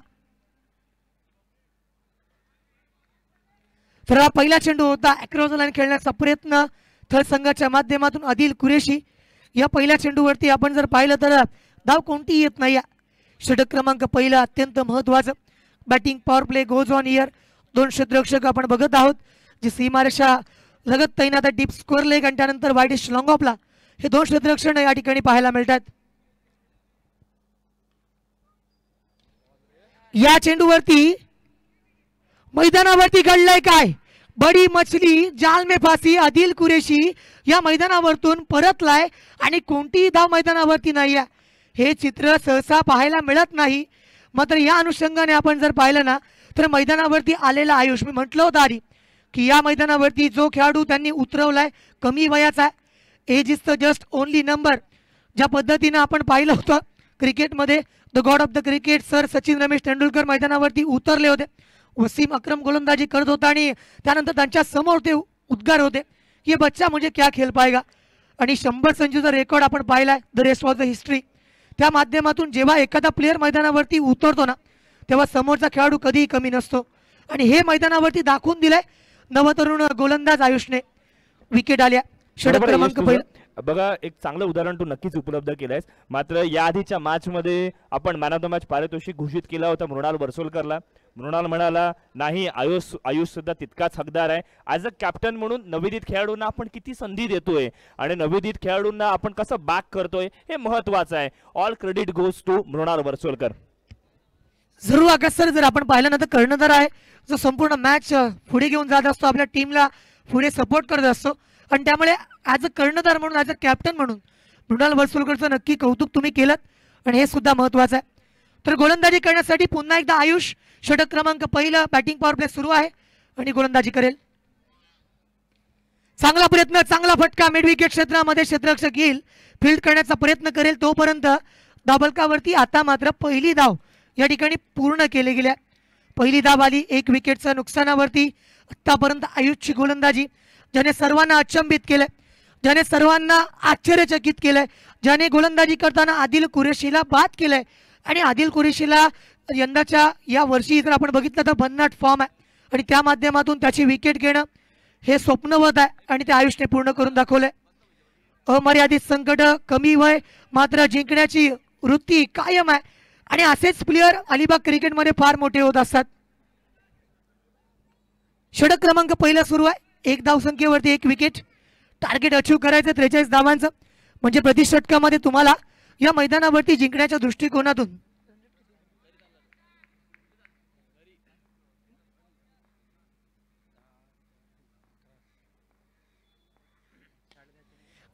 तर हा पहिला चेंडू होता, अक्रॉस द लाईन खेळण्याचा प्रयत्न थळ संघाच्या माध्यमातून आदिल कुरेशी. या पहिल्या चेंडूवरती आपण जर पाहिलं तर धाव कोणती येत नाही. षटक क्रमांक पहिला अत्यंत महत्त्वाचं. Batting power play goes on year. 2 क्षेत्ररक्षक आपण बघत आहोत जे सीमारेषा लगत तैनात डीप स्कोअर लेग आणि त्यानंतर वाईडिश लॉंग ऑफला हे 2 क्षेत्ररक्षण या ठिकाणी पाहायला मिळतात. या चेंडूवरती मैदानावरती घडलंय काय, बडी मछली जाल में फासी. आदिल कुरेशी या मैदानावरतून परतलाय आणि कोणतीही धाव मैदानावरती नाही आहे. हे चित्र सहसा पाहायला मिळत नाही. मात्र या अनुषंगाने आपण जर पाहिलं ना तर मैदानावरती आलेला आयुष, मी म्हटलं होतं आधी की या मैदानावरती जो खेळाडू त्यांनी उतरवलाय कमी वयाचा, age is the just only number. ज्या पद्धतीनं आपण पाहिलं होतं क्रिकेटमध्ये the god of the cricket sir Sachin Ramesh Tendulkar मैदानावरती उतरले होते. वसीम अक्रम गोलंदाजी करत होता आणि त्यानंतर त्यांच्या समोर ते उद्गार होते की ये बच्चा मुझे क्या खेळ पाएगा. आणि 100 संजूचा रेकॉर्ड आपण पाहिलाय, the rest was the history. त्या माध्यमातून जेव्हा एखादा प्लेयर मैदानावरती उतरतो ना तेव्हा समोरचा खेळाडू कधीही कमी नसतो आणि हे मैदानावरती दाखवून दिलंय नवतरुण गोलंदाज आयुषने. विकेट आल्या षटक क्रमांक पहिला. बघा एक चांगलं उदाहरण तू नक्कीच उपलब्ध केलंयस. मात्र याआधीच्या मॅच मध्ये आपण मॅन ऑफ द मॅच पारितोषिक घोषित केला होता मृणाल वर्सोलकरला. मृणाल म्हणाला नाही, आयुष सुद्धा तितकाच हकदार आहे. ॲज अ कॅप्टन म्हणून नवोदित खेळाडूंना आपण किती संधी देतोय आणि नवोदित खेळाडूंना आपण कसं बॅक करतोय हे महत्वाचं आहे. All credit goes to Mrinal Varsolkar. जरूर आकाश सर, जर आपण पाहिलं ना तर कर्णधार आहे जो संपूर्ण मॅच पुढे घेऊन जात असतो, आपल्या टीमला पुढे सपोर्ट करत असतो आणि त्यामुळे ॲज अ कर्णधार म्हणून, ॲज अ कॅप्टन म्हणून मृणाल वर्सोलकरचं नक्की कौतुक तुम्ही केलं आणि हे सुद्धा महत्त्वाचं आहे. तर गोलंदाजी करण्यासाठी पुन्हा एकदा आयुष षटक क्रमांक पहिला बॅटिंग पॉवर प्ले सुरू आहे आणि गोलंदाजी करेल. चांगला प्रयत्न, चांगला फटका मिड विकेट क्षेत्रामध्ये क्षेत्ररक्षक येईल, फील्ड करण्याचा प्रयत्न करेल तोपर्यंत धाबलकावरती. आता मात्र पहिली धाव या ठिकाणी पूर्ण केली गेली. पहिली धाव आली 1 विकेटच्या नुकसानावरती. आतापर्यंत आयुषची गोलंदाजी ज्याने सर्वांना अचंबित केलंय, ज्याने सर्वांना आश्चर्यचकित केलंय, ज्याने गोलंदाजी करताना आदिल कुरेशीला बाद केलंय आणि आदिल कुरेशीला यंदाच्या या वर्षी जर आपण बघितलं तर भन्नाट फॉर्म आहे आणि त्या माध्यमातून त्याची विकेट घेणं हे स्वप्नवत आहे आणि ते आयुषने पूर्ण करून दाखवलंय. अमर्यादित संकट, कमी वय, मात्र जिंकण्याची वृत्ती कायम आहे आणि असेच प्लेयर अलिबाग क्रिकेटमध्ये फार मोठे होत असतात. षटक क्रमांक पहिला सुरू आहे. 1 धावसंख्येवरती 1 विकेट. टार्गेट अचीव करायचं 43 धावांचं, म्हणजे प्रति षटकामध्ये तुम्हाला या मैदानावरती जिंकण्याच्या दृष्टिकोनातून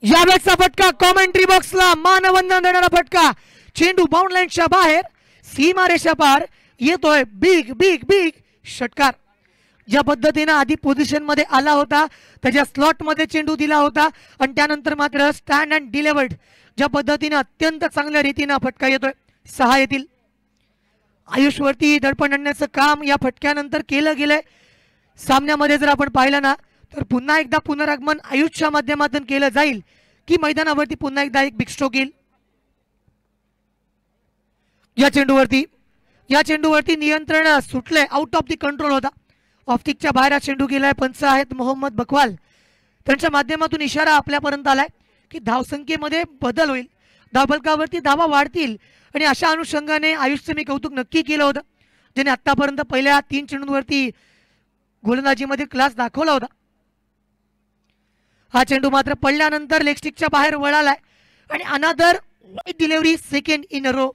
या बॅटचा फटका, कॉमेंट्री बॉक्सला मानवंदन देणारा फटका. चेंडू बाउंड लाईनच्या बाहेर, सीमा रेषा पार येतोय. बिग बिग बिग षटकार. ज्या पद्धतीने आधी पोझिशन मध्ये आला होता, त्याच्या स्लॉट मध्ये चेंडू दिला होता आणि त्यानंतर मात्र स्टँड अँड डिलिव्हर्ड ज्या पद्धतीने अत्यंत चांगल्या रीतीने फटका येतोय. 6 येतील. आयुषवरती दडपण आणण्याचं काम या फटक्यानंतर केलं गेलंय. सामन्यामध्ये जर आपण पाहिलं ना तर पुन्हा एकदा पुनरागमन आयुषच्या माध्यमातून केलं जाईल की मैदानावरती पुन्हा एकदा एक बिग स्ट्रोक येईल. या चेंडूवरती नियंत्रण सुटले, आउट ऑफ दी कंट्रोल होता. ऑफस्टिकच्या बाहेर चेंडू गेलाय. पंच आहेत मोहम्मद बकवाल, त्यांच्या माध्यमातून इशारा आपल्यापर्यंत आलाय की धावसंख्येमध्ये बदल होईल, धावफलकावरती धावा वाढतील आणि अशा अनुषंगाने आयुषचं मी कौतुक नक्की केलं होतं, ज्याने आतापर्यंत पहिल्या 3 चेंडूंवरती गोलंदाजीमध्ये क्लास दाखवला होता. हा चेंडू मात्र पडल्यानंतर लेगस्टिकच्या बाहेर वळालाय आणि another wide delivery, second in a row.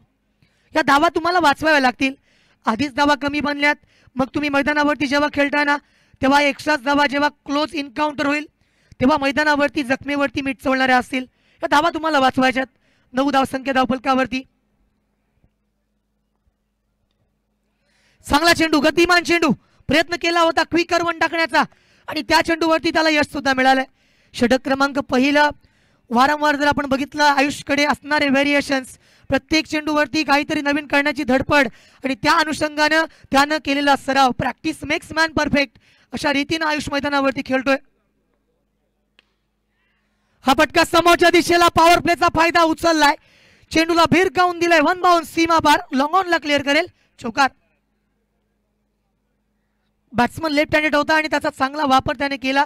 या धावा तुम्हाला वाचवाव्या लागतील. आधीच धावा कमी बनल्यात, मग तुम्ही मैदानावरती जेव्हा खेळताना तेव्हा एक्स्ट्राच धावा, जेव्हा क्लोज इन्काउंटर होईल तेव्हा मैदानावरती जखमेवरती मीठ चोळणाऱ्या असतील. या धावा तुम्हाला वाचवायच्यात. 9 धावसंख्या धावफलकावरती. चांगला चेंडू, गतिमान चेंडू, प्रयत्न केला होता क्विकर वन टाकण्याचा आणि त्या चेंडूवरती त्याला यश सुद्धा मिळालंय. षटक क्रमांक पहिला. वारंवार जर आपण बघितलं आयुषकडे असणारे व्हेरिएशन्स, प्रत्येक चेंडूवरती काहीतरी नवीन करण्याची धडपड आणि त्या अनुषंगानं त्यानं केलेला सराव, प्रॅक्टिस मेक्स मॅन परफेक्ट, अशा रीतीनं आयुष मैदानावरती खेळतोय. हा फटका समोरच्या दिशेला पॉवर प्लेचा फायदा उचललाय. चेंडूला भिरकावून दिलाय. 1 बाउंस, सीमा पार, लॉंग ऑनला क्लिअर करेल, चौकार. बॅट्समन लेफ्ट हँडेड होता आणि त्याचा चांगला वापर त्याने केला.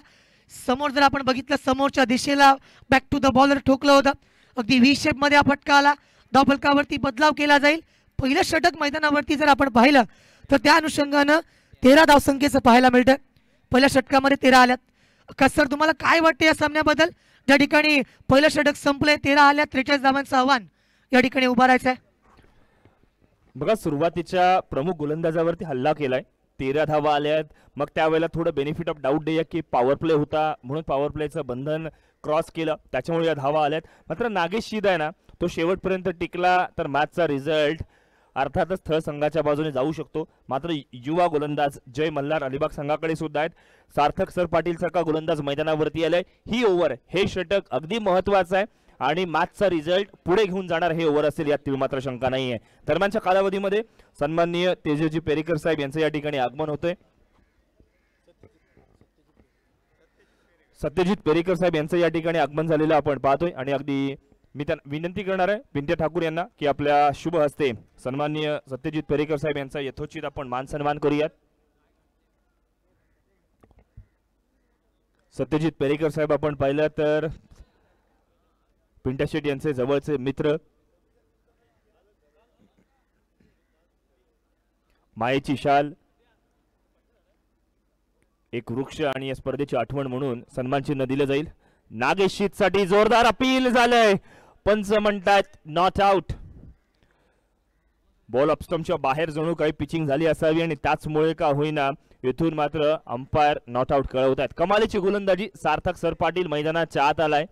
समोर जर आपण बघितलं समोरच्या दिशेला बॅक टू द बॉलर ठोकलं होतं. अगदी व्ही शेप मध्ये हा फटका आला. धावफलकावरती बदलाव केला जाईल. पहिलं षटक मैदानावरती जर आपण पाहिलं तर त्या अनुषंगानं 13 धावसंख्येचं पाहायला मिळतं. पहिल्या षटकामध्ये 13 आल्यात. आकाश सर, तुम्हाला काय वाटतं या सामन्याबद्दल? ज्या ठिकाणी पहिलं षटक संपलंय, 13 आल्या, 43 धावांचं आव्हान या ठिकाणी उभा राहायचं आहे. बघा, सुरुवातीच्या प्रमुख गोलंदाजावरती हल्ला केलाय, 13 धावा आल्यात. मग त्यावेळेला थोडं बेनिफिट ऑफ डाऊट देऊया की पॉवर प्ले होता म्हणून पॉवर प्लेचं बंधन क्रॉस केलं, त्याच्यामुळे या धावा आल्यात. मात्र नागेश शीद आहे ना, तो शेवटपर्यंत टिकला तर मॅचचा रिझल्ट अर्थातच थळ संघाच्या बाजूने जाऊ शकतो. मात्र युवा गोलंदाज जय मल्हार अलिबाग संघाकडे सुद्धा आहेत. सार्थक सर पाटील सारखा गोलंदाज मैदानावरती आलाय. ही ओव्हर, हे षटक अगदी महत्वाचं आहे आणि मॅचचा रिझल्ट पुढे घेऊन जाणार हे ओव्हर असेल, यात मात्र शंका नाही आहे. दरम्यानच्या कालावधीमध्ये सन्माननीय तेजस्वी पेरेकर साहेब यांचं या ठिकाणी आगमन होतंय. सत्यजित पेरेकर साहेब यांचं या ठिकाणी आगमन झालेलं आपण पाहतोय आणि अगदी मी त्यांना विनंती करणार आहे पिंट्या ठाकूर यांना की आपल्या शुभ हस्ते सन्माननीय सत्यजित पेरेकर साहेब यांचा यथोचित आपण मान सन्मान करूयात. सत्यजित पेरेकर साहेब आपण पाहिलं तर पिंट्या शेट यांचे जवळचे मित्र, मायेची शाल, एक वृक्ष आणि या स्पर्धेची आठवण म्हणून सन्मान चिन्ह दिले जाईल. नागेश शीत साठी जोरदार अपील झालंय. पंच म्हणतात नॉट आउट. बॉल ऑफस्टम्पच्या बाहेर जणू काही पिचिंग झाली असावी आणि त्याचमुळे का होईना इथून मात्र अंपायर नॉट आउट कळवत आहेत. कमालीची गोलंदाजी. सार्थक सर पाटील मैदानाच्या आत आलाय.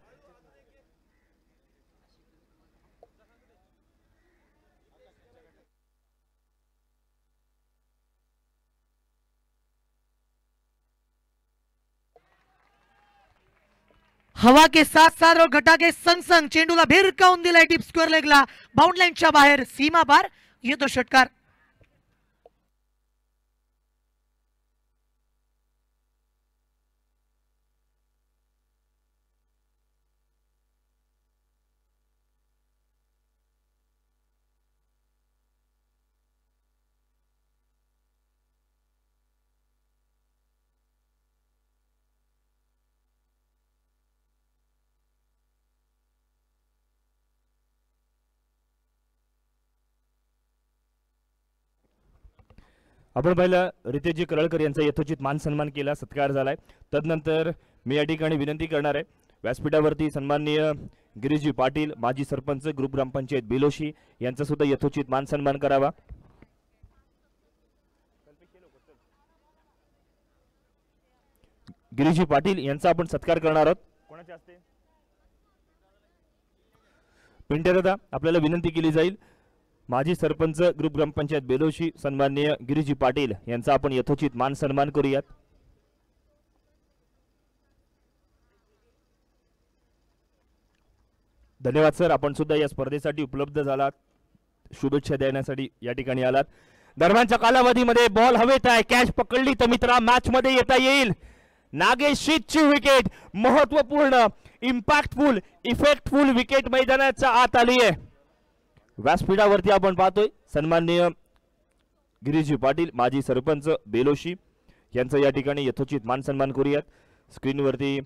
हवा के साथ साथ और घटा के संग संग चेंडूला भिरकावून दिलाय डीप स्क्वेअर लेगला. बाउंड लाईनच्या बाहेर सीमा पार येतो षटकार. आपण पाहिलं रितेशजी करळकर यांचा यथोचित मान सन्मान केला, सत्कार झालाय. तदनंतर मी या ठिकाणी विनंती करणार आहे व्यासपीठावरती सन्माननीय गिरीशजी पाटील माजी सरपंच ग्रुप ग्रामपंचायत बेलोशी यांचा सुद्धा यथोचित मान सन्मान करावा. गिरीशजी पाटील यांचा आपण सत्कार करणार आहोत. कोणाच्या हस्ते? पिंट्या दादा आपल्याला विनंती केली जाईल माजी सरपंच ग्रुप ग्रामपंचायत बेलोशी सन्माननीय गिरीशजी पाटील यांचा आपण यथोचित मान सन्मान करूयात. धन्यवाद सर, आपण सुद्धा या स्पर्धेसाठी उपलब्ध झालात, शुभेच्छा देण्यासाठी या ठिकाणी आलात. दरम्यानच्या कालावधीमध्ये बॉल हवेत आहे, कॅच पकडली तर मित्रा मॅच मध्ये येता येईल. नागेश शीतची विकेट, महत्वपूर्ण इम्पॅक्टफुल इफेक्टफुल विकेट मैदानाच्या आत आली आहे. व्यासपीठावरती आपण पाहतोय सन्माननीय गिरीशजी पाटील माजी सरपंच बेलोशी यांचा या ठिकाणी यथोचित मान सन्मान करूयात. स्क्रीनवरती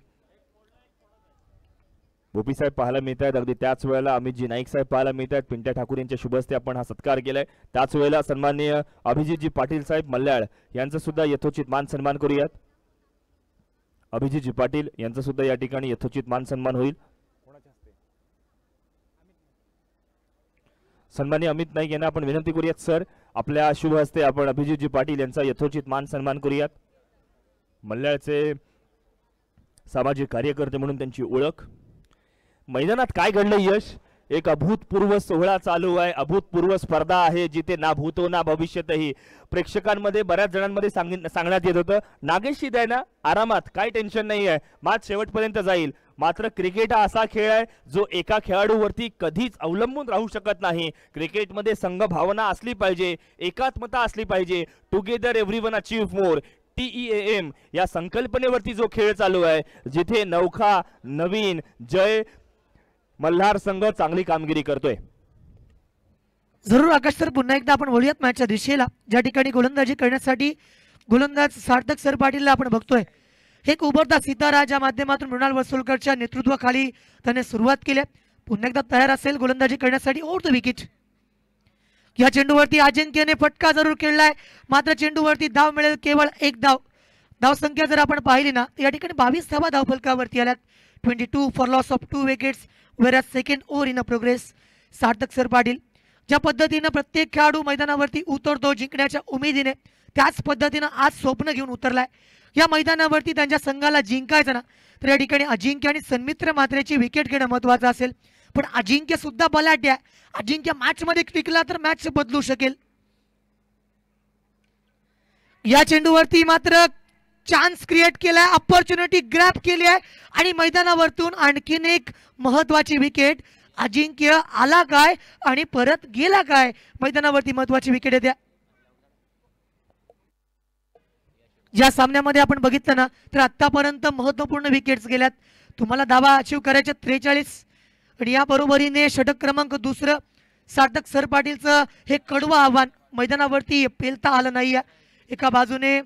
गोपी साहेब पाहायला मिळत आहेत, अगदी त्याच वेळेला अमितजी नाईक साहेब पाहायला मिळत आहेत. पिंट्या ठाकूर यांच्या शुभ हस्ते आपण हा सत्कार केलाय. त्याच वेळेला सन्माननीय अभिजितजी पाटील साहेब मल्याळ यांचा सुद्धा यथोचित मान सन्मान करूयात. अभिजितजी पाटील यांचा सुद्धा या ठिकाणी यथोचित मान सन्मान होईल. सन्माननीय अमित नाईक यांना आपण विनंती करूयात सर, आपल्या शुभ हस्ते आपण अभिजितजी पाटील यांचा यथोचित मान सन्मान करूयात. मल्याळचे सामाजिक कार्यकर्ते म्हणून त्यांची ओळख. मैदानात काय घडलं यश? एक अभूतपूर्व सोहळा चालू आहे, अभूतपूर्व स्पर्धा आहे जिथे ना भूतो ना भविष्यतही. प्रेक्षकांमध्ये बऱ्याच जणांमध्ये सांगण्यात येत होतं नागेश आहे ना आरामात, काय टेन्शन नाही आहे, मॅच शेवटपर्यंत जाईल. मात्र क्रिकेट हा असा खेळ आहे जो एका खेळाडूवरती कधीच अवलंबून राहू शकत नाही. क्रिकेटमध्ये संघ भावना असली पाहिजे, एकात्मता असली पाहिजे. टुगेदर एव्हरीवन अचीव्ह मोर, TEAM या संकल्पनेवरती जो खेळ चालू आहे, जिथे नौखा नवीन जय मल्हार संघ चांगली कामगिरी करतोय. जरूर आकाश सर, पुन्हा एकदा आपण वळूयात मॅचच्या दिशेला. ज्या ठिकाणी गोलंदाजी करण्यासाठी गोलंदाज सार्थक सर पाटीलला आपण बघतोय. एक उभरता सितारा ज्या माध्यमातून मृणाल वसुलकरच्या नेतृत्वाखाली त्याने सुरुवात केली. पुन्हा एकदा तयार असेल गोलंदाजी करण्यासाठी. Over the wicket. या चेंडूवरती अजिंक्यने फटका जरूर खेळलाय, मात्र चेंडूवरती धाव मिळेल केवळ एक धाव. धावसंख्या जर आपण पाहिली ना या ठिकाणी 22 धावा धावफलकावरती आल्यात. 22 for loss of 2 wickets whereas second over in a progress. Sarthak sir Patil ज्या पद्धतीने प्रत्येक खेळाडू मैदानावरती उतरतो जिंकण्याच्या उमेदीने, त्याच पद्धतीने आज स्वप्न घेऊन उतरलाय. या मैदानावरती त्यांच्या संघाला जिंकायचं ना तर या ठिकाणी अजिंक्य आणि सन्मित्र मात्रेची विकेट घेणं महत्वाचं असेल. पण अजिंक्य सुद्धा बलाढ्य आहे. अजिंक्य मॅच मध्ये टिकला तर मॅच बदलू शकेल. या चेंडूवरती मात्र चान्स क्रिएट केलाय, ऑपॉर्च्युनिटी ग्रॅब केली आहे आणि मैदानावरतून आणखीन एक महत्वाची विकेट. अजिंक्य आला काय आणि परत गेला काय? मैदानावरती महत्वाची विकेट येते. ज्या सामन्यामध्ये आपण बघितलं ना तर आतापर्यंत महत्वपूर्ण विकेट्स गेल्यात. तुम्हाला धावा अचीव करायच्या 43 आणि या बरोबरीने षटक क्रमांक 2 सार्थक सर पाटीलचं हे कडवं आव्हान मैदानावरती पेलता आलं नाहीये. एका बाजूने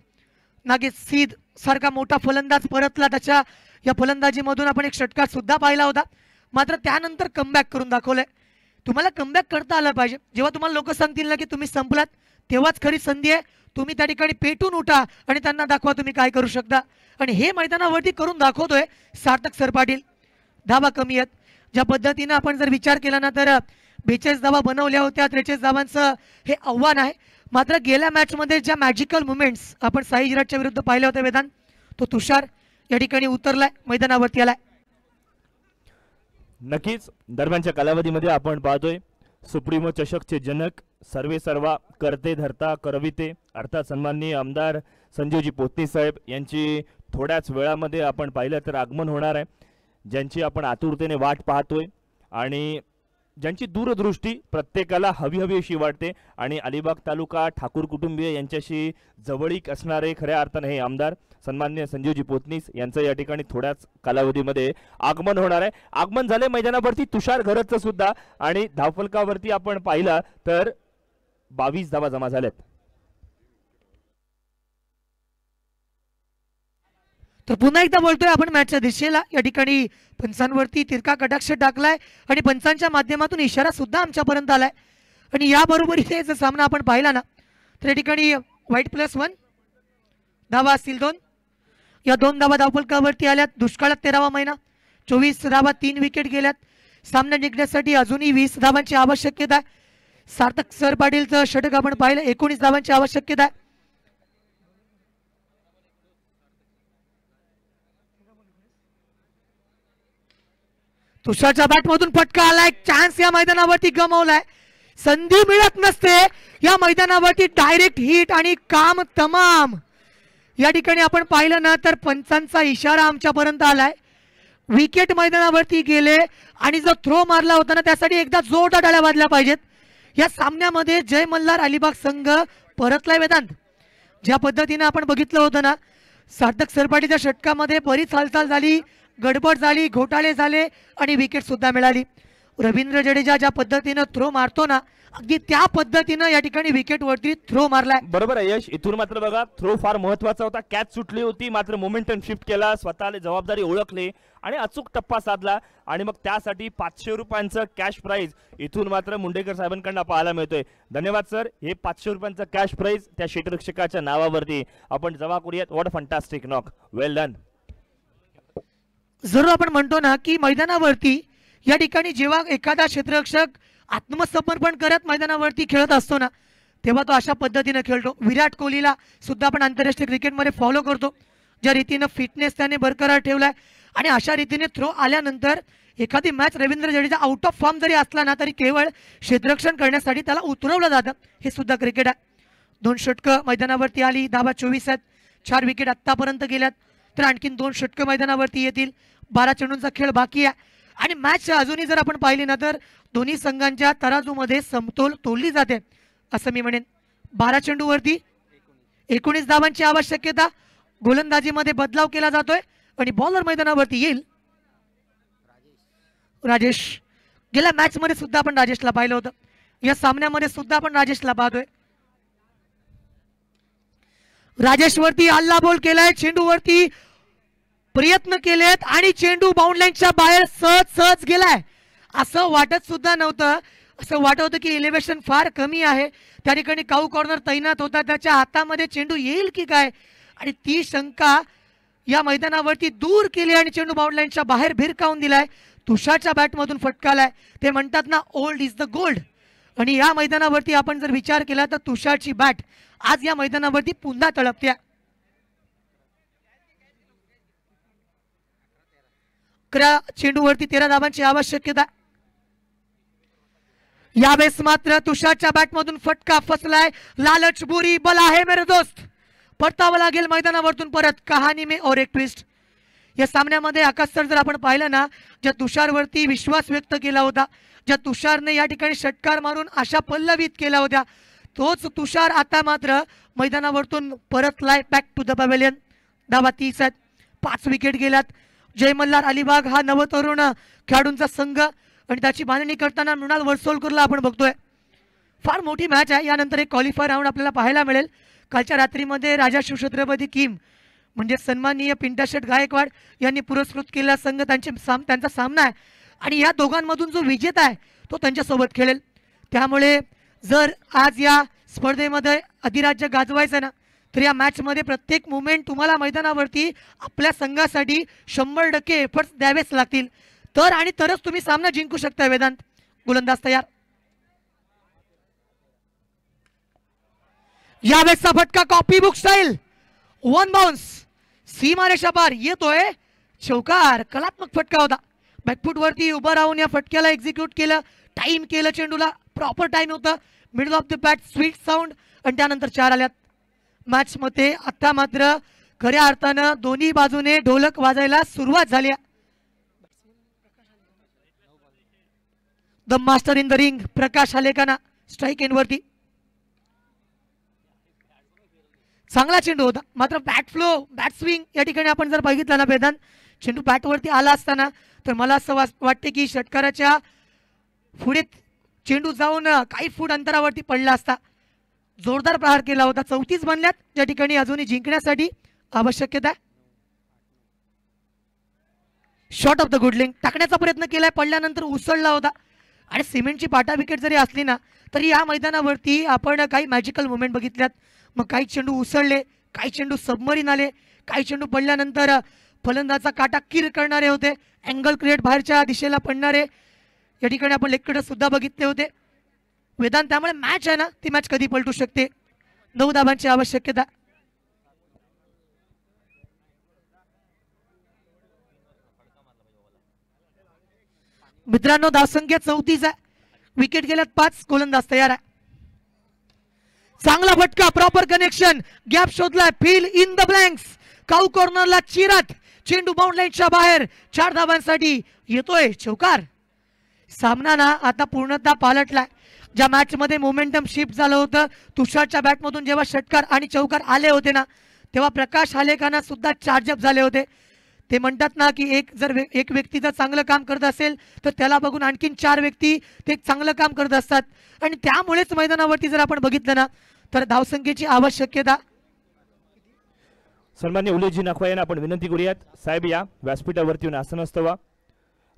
नागेश सीद सारखा मोठा फलंदाज परतला, त्याच्या या फलंदाजीमधून आपण एक षटकार सुद्धा पाहिला होता. मात्र त्यानंतर कमबॅक करून दाखवलंय. तुम्हाला कमबॅक करता आलं पाहिजे. जेव्हा तुम्हाला लोक सांगतील ना की तुम्ही संपलात, तेव्हाच खरी संधी आहे. तुम्ही त्या ठिकाणी पेटून उठा आणि त्यांना दाखवा तुम्ही काय करू शकता. आणि हे मैदानावरती करून दाखवतोय सार्थक सरपाटील. धावा कमी आहेत. ज्या पद्धतीनं आपण जर विचार केला ना तर 42 धावा बनवल्या होत्या, 43 धावांचं हे आव्हान आहे. मात्र गेल्या मॅचमध्ये ज्या मॅजिकल मुवमेंट्स आपण साई जिराटच्या विरुद्ध पाहिल्या होत्या वेदांत, तो तुषार या ठिकाणी उतरलाय, मैदानावरती आलाय. नक्कीच दरम्यानच्या कालावधीमध्ये आपण पाहतोय सुप्रीमो चषकचे जनक सर्वे सर्वा करते धरता करविते अर्थात सन्माननीय आमदार संजीवजी पोतनी साहेब यांची थोड्याच वेळामध्ये आपण पाहिलं तर आगमन होणार आहे, ज्यांची आपण आतुरतेने वाट पाहतोय आणि ज्यांची दूरदृष्टी प्रत्येकाला हवी हवी अशी वाटते. आणि अलिबाग तालुका ठाकूर कुटुंबीय यांच्याशी जवळीक असणारे खऱ्या अर्थाने हे आमदार सन्मान्य संजीवजी पोतनीस यांचं या ठिकाणी थोड्याच कालावधीमध्ये आगमन होणार आहे. आगमन झाले मैदानावरती तुषार घरतचं सुद्धा आणि धावफलकावरती आपण पाहिलं तर 22 धावा जमा झाल्यात. तर पुन्हा एकदा बोलतोय आपण मॅचच्या दिशेला. या ठिकाणी पंचांवरती तिरका कटाक्ष टाकलाय आणि पंचांच्या माध्यमातून इशारा सुद्धा आमच्यापर्यंत आलाय. आणि याबरोबरीने जर सामना आपण पाहिला ना तर या ठिकाणी व्हाईट +1 धावा असतील 2. या 2 धावा धावफलकावरती आल्यात. दुष्काळात 13वा महिना, 24 धावा, 3 विकेट गेल्यात. सामना जिंकण्यासाठी अजूनही 20 धावांची आवश्यकता आहे. सार्थक सरपाटीलचं षटक आपण पाहिलं, 19 धावांची आवश्यकता आहे. तुषारच्या बॅटमधून फटका आलाय. चान्स या मैदानावरती गमावलाय. संधी मिळत नसते या मैदानावरती. डायरेक्ट हिट आणि काम तमाम. या ठिकाणी आपण पाहिलं ना तर पंचांचा इशारा आमच्यापर्यंत आलाय. विकेट मैदानावरती गेले आणि जो थ्रो मारला होता ना त्यासाठी एकदा जोरदार टाळ्या वाजल्या पाहिजेत. या सामन्यामध्ये जय मल्हार अलिबाग संघ परतलाय वेदांत. ज्या पद्धतीने आपण बघितलं होतं ना सार्थक सरपाटीच्या षटकामध्ये बरीच हालचाल झाली, गडबड झाली, घोटाळे झाले आणि विकेट सुद्धा मिळाली. रवींद्र जडेजा ज्या पद्धतीनं थ्रो मारतो ना अगदी त्या पद्धतीनं या ठिकाणी विकेट वरती थ्रो मारलाय. बरोबर आहे यश. इथून मात्र बघा थ्रो फार महत्वाचा होता. कॅच सुटली होती मात्र मोमेंटम शिफ्ट केला, स्वतःला जबाबदारी ओळखली आणि अचूक टप्पा साधला आणि मग त्यासाठी 500 रुपयांचं कॅश प्राइज इथून मात्र मुंडेकर साहेबांकडून पाहायला मिळतोय. धन्यवाद सर. हे 500 रुपयांचं कॅश प्राइज त्या क्षेत्ररक्षकाच्या नावावरती आपण जमा करूयात. What a fantastic knock, well done. जरूर आपण म्हणतो ना की मैदानावरती या ठिकाणी जेव्हा एखादा क्षेत्ररक्षक आत्मसमर्पण करत मैदानावरती खेळत असतो ना तेव्हा तो अशा पद्धतीने खेळतो. विराट कोहलीला सुद्धा आपण आंतरराष्ट्रीय क्रिकेटमध्ये फॉलो करतो, ज्या रीतीनं फिटनेस त्याने बरकरार ठेवलाय आणि अशा रीतीने थ्रो आल्यानंतर एखादी match Ravindra Jadeja out of form जरी असला ना तरी केवळ क्षेत्ररक्षण करण्यासाठी त्याला उतरवलं जातं. हे सुद्धा क्रिकेट आहे. 2 षटकं मैदानावरती आली, धावा 24 आहेत, 4 विकेट आत्तापर्यंत गेल्यात. तर आणखीन 2 षटकं मैदानावरती येतील. 12 चेंडूंचा खेळ बाकी आहे आणि मॅच अजूनही जर आपण पाहिली ना तर दोन्ही संघांच्या तराजूमध्ये समतोल तोडली जाते असं मी म्हणेन. 12 चेंडूवरती 19 धावांची आवश्यकता. गोलंदाजीमध्ये बदलाव केला जातोय आणि बॉलर मैदानावरती येईल राजेश. गेल्या मॅच मध्ये सुद्धा आपण राजेशला पाहिलं होतं, या सामन्यामध्ये सुद्धा आपण राजेशला पाहतोय. राजेशवरती हल्ला बोल केलाय, चेंडूवरती प्रयत्न केलेत आणि चेंडू बाउंड लाईनच्या बाहेर सहज सहज गेलाय. असं वाटत सुद्धा नव्हतं. असं वाटत होतं की एलिव्हेशन फार कमी आहे, त्या ठिकाणी काऊ कॉर्नर तैनात होता, त्याच्या हातामध्ये चेंडू येईल की काय आणि ती शंका या मैदानावरती दूर केली आणि चेंडू बाउंड लाईनच्या बाहेर भिरकावून दिलाय. तुषारच्या बॅटमधून फटकालाय. ते म्हणतात ना ओल्ड इज द गोल्ड. आणि या मैदानावरती आपण जर विचार केला तर तुषारची बॅट आज या मैदानावरती पुन्हा तळपते. 11 चेंडूवरती 13 धावांची आवश्यकता. यावेळेस मात्र तुषारच्या बॅटमधून फटका फसलाय. लालच बुरी बला है मेरे दोस्त. परतावं लागेल मैदानावरतून परत. कहाणी में और एक ट्विस्ट. या सामन्यामध्ये आकाश सर जर आपण पाहिलं ना ज्या तुषारवरती विश्वास व्यक्त केला होता, ज्या तुषारने या ठिकाणी षटकार मारून आशा पल्लवित केल्या होत्या, तोच तुषार आता मात्र मैदानावरतून परतलाय बॅक टू द पॅव्हेलियन. धावा 30 आहेत, 5 विकेट गेल्यात. जय मल्हार अलिबाग हा नवतरुण खेळाडूंचा संघ आणि त्याची बांधणी करताना मृणाल वर्सोलकरला आपण बघतोय. फार मोठी मॅच आहे. यानंतर एक क्वालिफायर राऊंड आपल्याला पाहायला मिळेल. कालच्या रात्रीमध्ये राजा शिवछत्रपती किम म्हणजे सन्माननीय पिंटाशेट गायकवाड यांनी पुरस्कृत केलेला संघ त्यांचा सामना आहे. आणि या दोघांमधून जो विजेता आहे तो त्यांच्यासोबत खेळेल. त्यामुळे जर आज या स्पर्धेमध्ये अधिराज्य गाजवायचं ना तर या मॅचमध्ये प्रत्येक मुवमेंट तुम्हाला मैदानावरती आपल्या संघासाठी 100% एफर्ट्स द्यावेच लागतील. तर आणि तरच तुम्ही सामना जिंकू शकता. वेदांत, गोलंदाज तयार. यावेळेसचा फटका copy book style, one bounce, सीमारेषा पार येतोय, चौकार. कलात्मक फटका होता. बॅकफूट वरती उभा राहून या फटक्याला एक्झिक्यूट केलं, टाइम केलं, चेंडूला प्रॉपर टाइम होतं, middle of the bat sweet sound आणि त्यानंतर 4 आल्यात मॅच मध्ये. आता मात्र खऱ्या अर्थानं दोन्ही बाजूने ढोलक वाजायला सुरुवात झाली. The master in the ring Prakash Alekana strike end वरती. चांगला चेंडू होता, मात्र बॅट फ्लो, बॅट स्विंग या ठिकाणी आपण जर बघितलं ना वेदांत, चेंडू बॅटवरती आला असताना तर मला असं वाटते की षटकाराच्या पुढे चेंडू जाऊन काही फूट अंतरावरती पडला असता. जोरदार प्रहार केला होता. 34 बनल्यात, त्या ठिकाणी अजूनही जिंकण्यासाठी आवश्यकता आहे. Shot of the good link टाकण्याचा प्रयत्न केलाय, पडल्यानंतर उसळला होता. आणि सिमेंटची पाटा विकेट जरी असली ना तरी या मैदानावरती आपण काही मॅजिकल मुवमेंट बघितल्यात. मग काही चेंडू उसळले, काही चेंडू सबमरीन आले, काही चेंडू पडल्यानंतर फलंदाचा काटा किर करणारे होते, अँगल क्रिएट बाहेरच्या दिशेला पडणारे. या ठिकाणी आपण लेगकडे सुद्धा बघितले होते वेदांत. त्यामुळे मॅच आहे ना ती मॅच कधी पलटू शकते. 9 धाबांची आवश्यकता. मित्रांनो धावसंख्या 34 आहे, विकेट गेल्यात 5, गोलंदाज तयार आहे. चांगला फटका, प्रॉपर कनेक्शन, गॅप शोधलाय, fill in the blanks, cow कॉर्नरला चिरत चेंडू बाउंड लाईनच्या बाहेर. 4 धाबांसाठी येतोय चौकार. सामना ना आता पूर्णतः पालटलाय. ज्या मॅच मध्ये मोमेंटम शिफ्ट झालं होतं, तुषारच्या बॅटमधून जेव्हा षटकार आणि चौकार आले होते ना तेव्हा प्रकाश आलेखाना सुद्धा चार्जअप झाले होते. ते म्हणतात ना की एक व्यक्ती जर चांगलं काम करत असेल तर त्याला बघून आणखीन 4 व्यक्ती ते चांगलं काम करत असतात. आणि त्यामुळेच मैदानावरती जर आपण बघितलं ना तर धावसंख्येची आवश्यकता. सन्मान्य उल्लेखजी नाखवा यांना आपण विनंती करूयात, साहेब या व्यासपीठावरती येऊन आसन असतं.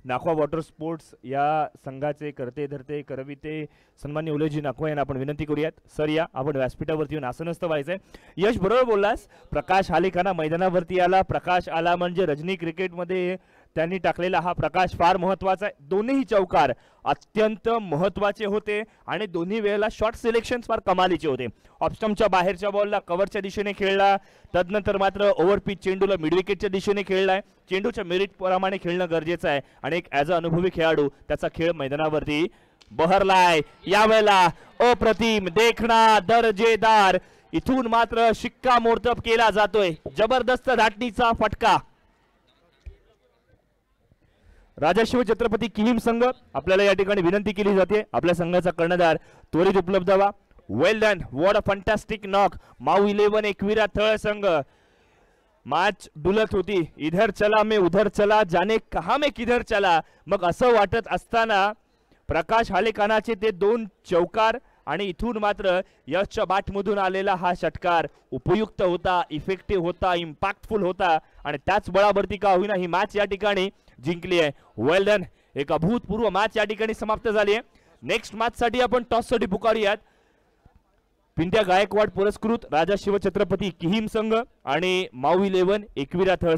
नाखवा वॉटर स्पोर्ट्स या संघाचे करते धरते करविते सन्मान्य उल्लेखजी नाखवा यांना आपण विनंती करूयात. सर या आपण व्यासपीठावरती येऊन आसनस्थ व्हायचंय. यश बरोबर बोललास, प्रकाश आलेखाना मैदानावरती आला. प्रकाश आला म्हणजे रजनी क्रिकेटमध्ये त्यांनी टाकलेला हा प्रकाश फार महत्वाचा आहे. दोन्ही चौकार अत्यंत महत्वाचे होते आणि दोन्ही वेळेला शॉट सिलेक्शन फार कमालीचे होते. ऑफस्टम्पच्या बाहेरच्या बॉलला कव्हरच्या दिशेने खेळला, तदनंतर मात्र ओव्हरपिच चेंडूला मिड विकेटच्या दिशेने खेळलाय. चेंडूच्या मेरिट प्रमाणे खेळणं गरजेचं आहे आणि एक ॲज अ अनुभवी खेळाडू त्याचा खेळ मैदानावरती बहरलाय. यावेळेला अप्रतिम, देखणा, दर्जेदार, इथून मात्र शिक्कामोर्तब केला जातोय. जबरदस्त धाटणीचा फटका. राजा शिवछत्रपती किहीम संघ आपल्याला या ठिकाणी विनंती केली जाते, आपल्या संघाचा कर्णधार त्वरित उपलब्ध व्हा. Well done, what a fantastic knock. Mau 11 Ekvira Thal संघ. मॅच डुलत होती, इधर चला मैं उधर चला, जाने कहा मैं किधर चला. मग असं वाटत असताना प्रकाश आलेखानाचे ते 2 चौकार आणि इथून मात्र यशच्या बॅटमधून आलेला हा षटकार उपयुक्त होता, इफेक्टिव्ह होता, इम्पॅक्टफुल होता आणि त्याच बळावरती का होईना ही मॅच या ठिकाणी जिंकली आहे. वेल डन, एक अभूतपूर्व मॅच या ठिकाणी समाप्त झाली आहे. नेक्स्ट मॅच साठी आपण टॉस साठी पुकारूयात. पिंट्या गायकवाड पुरस्कृत राजा शिवछत्रपती किहीम संघ आणि माऊ 11 एकविरा थळ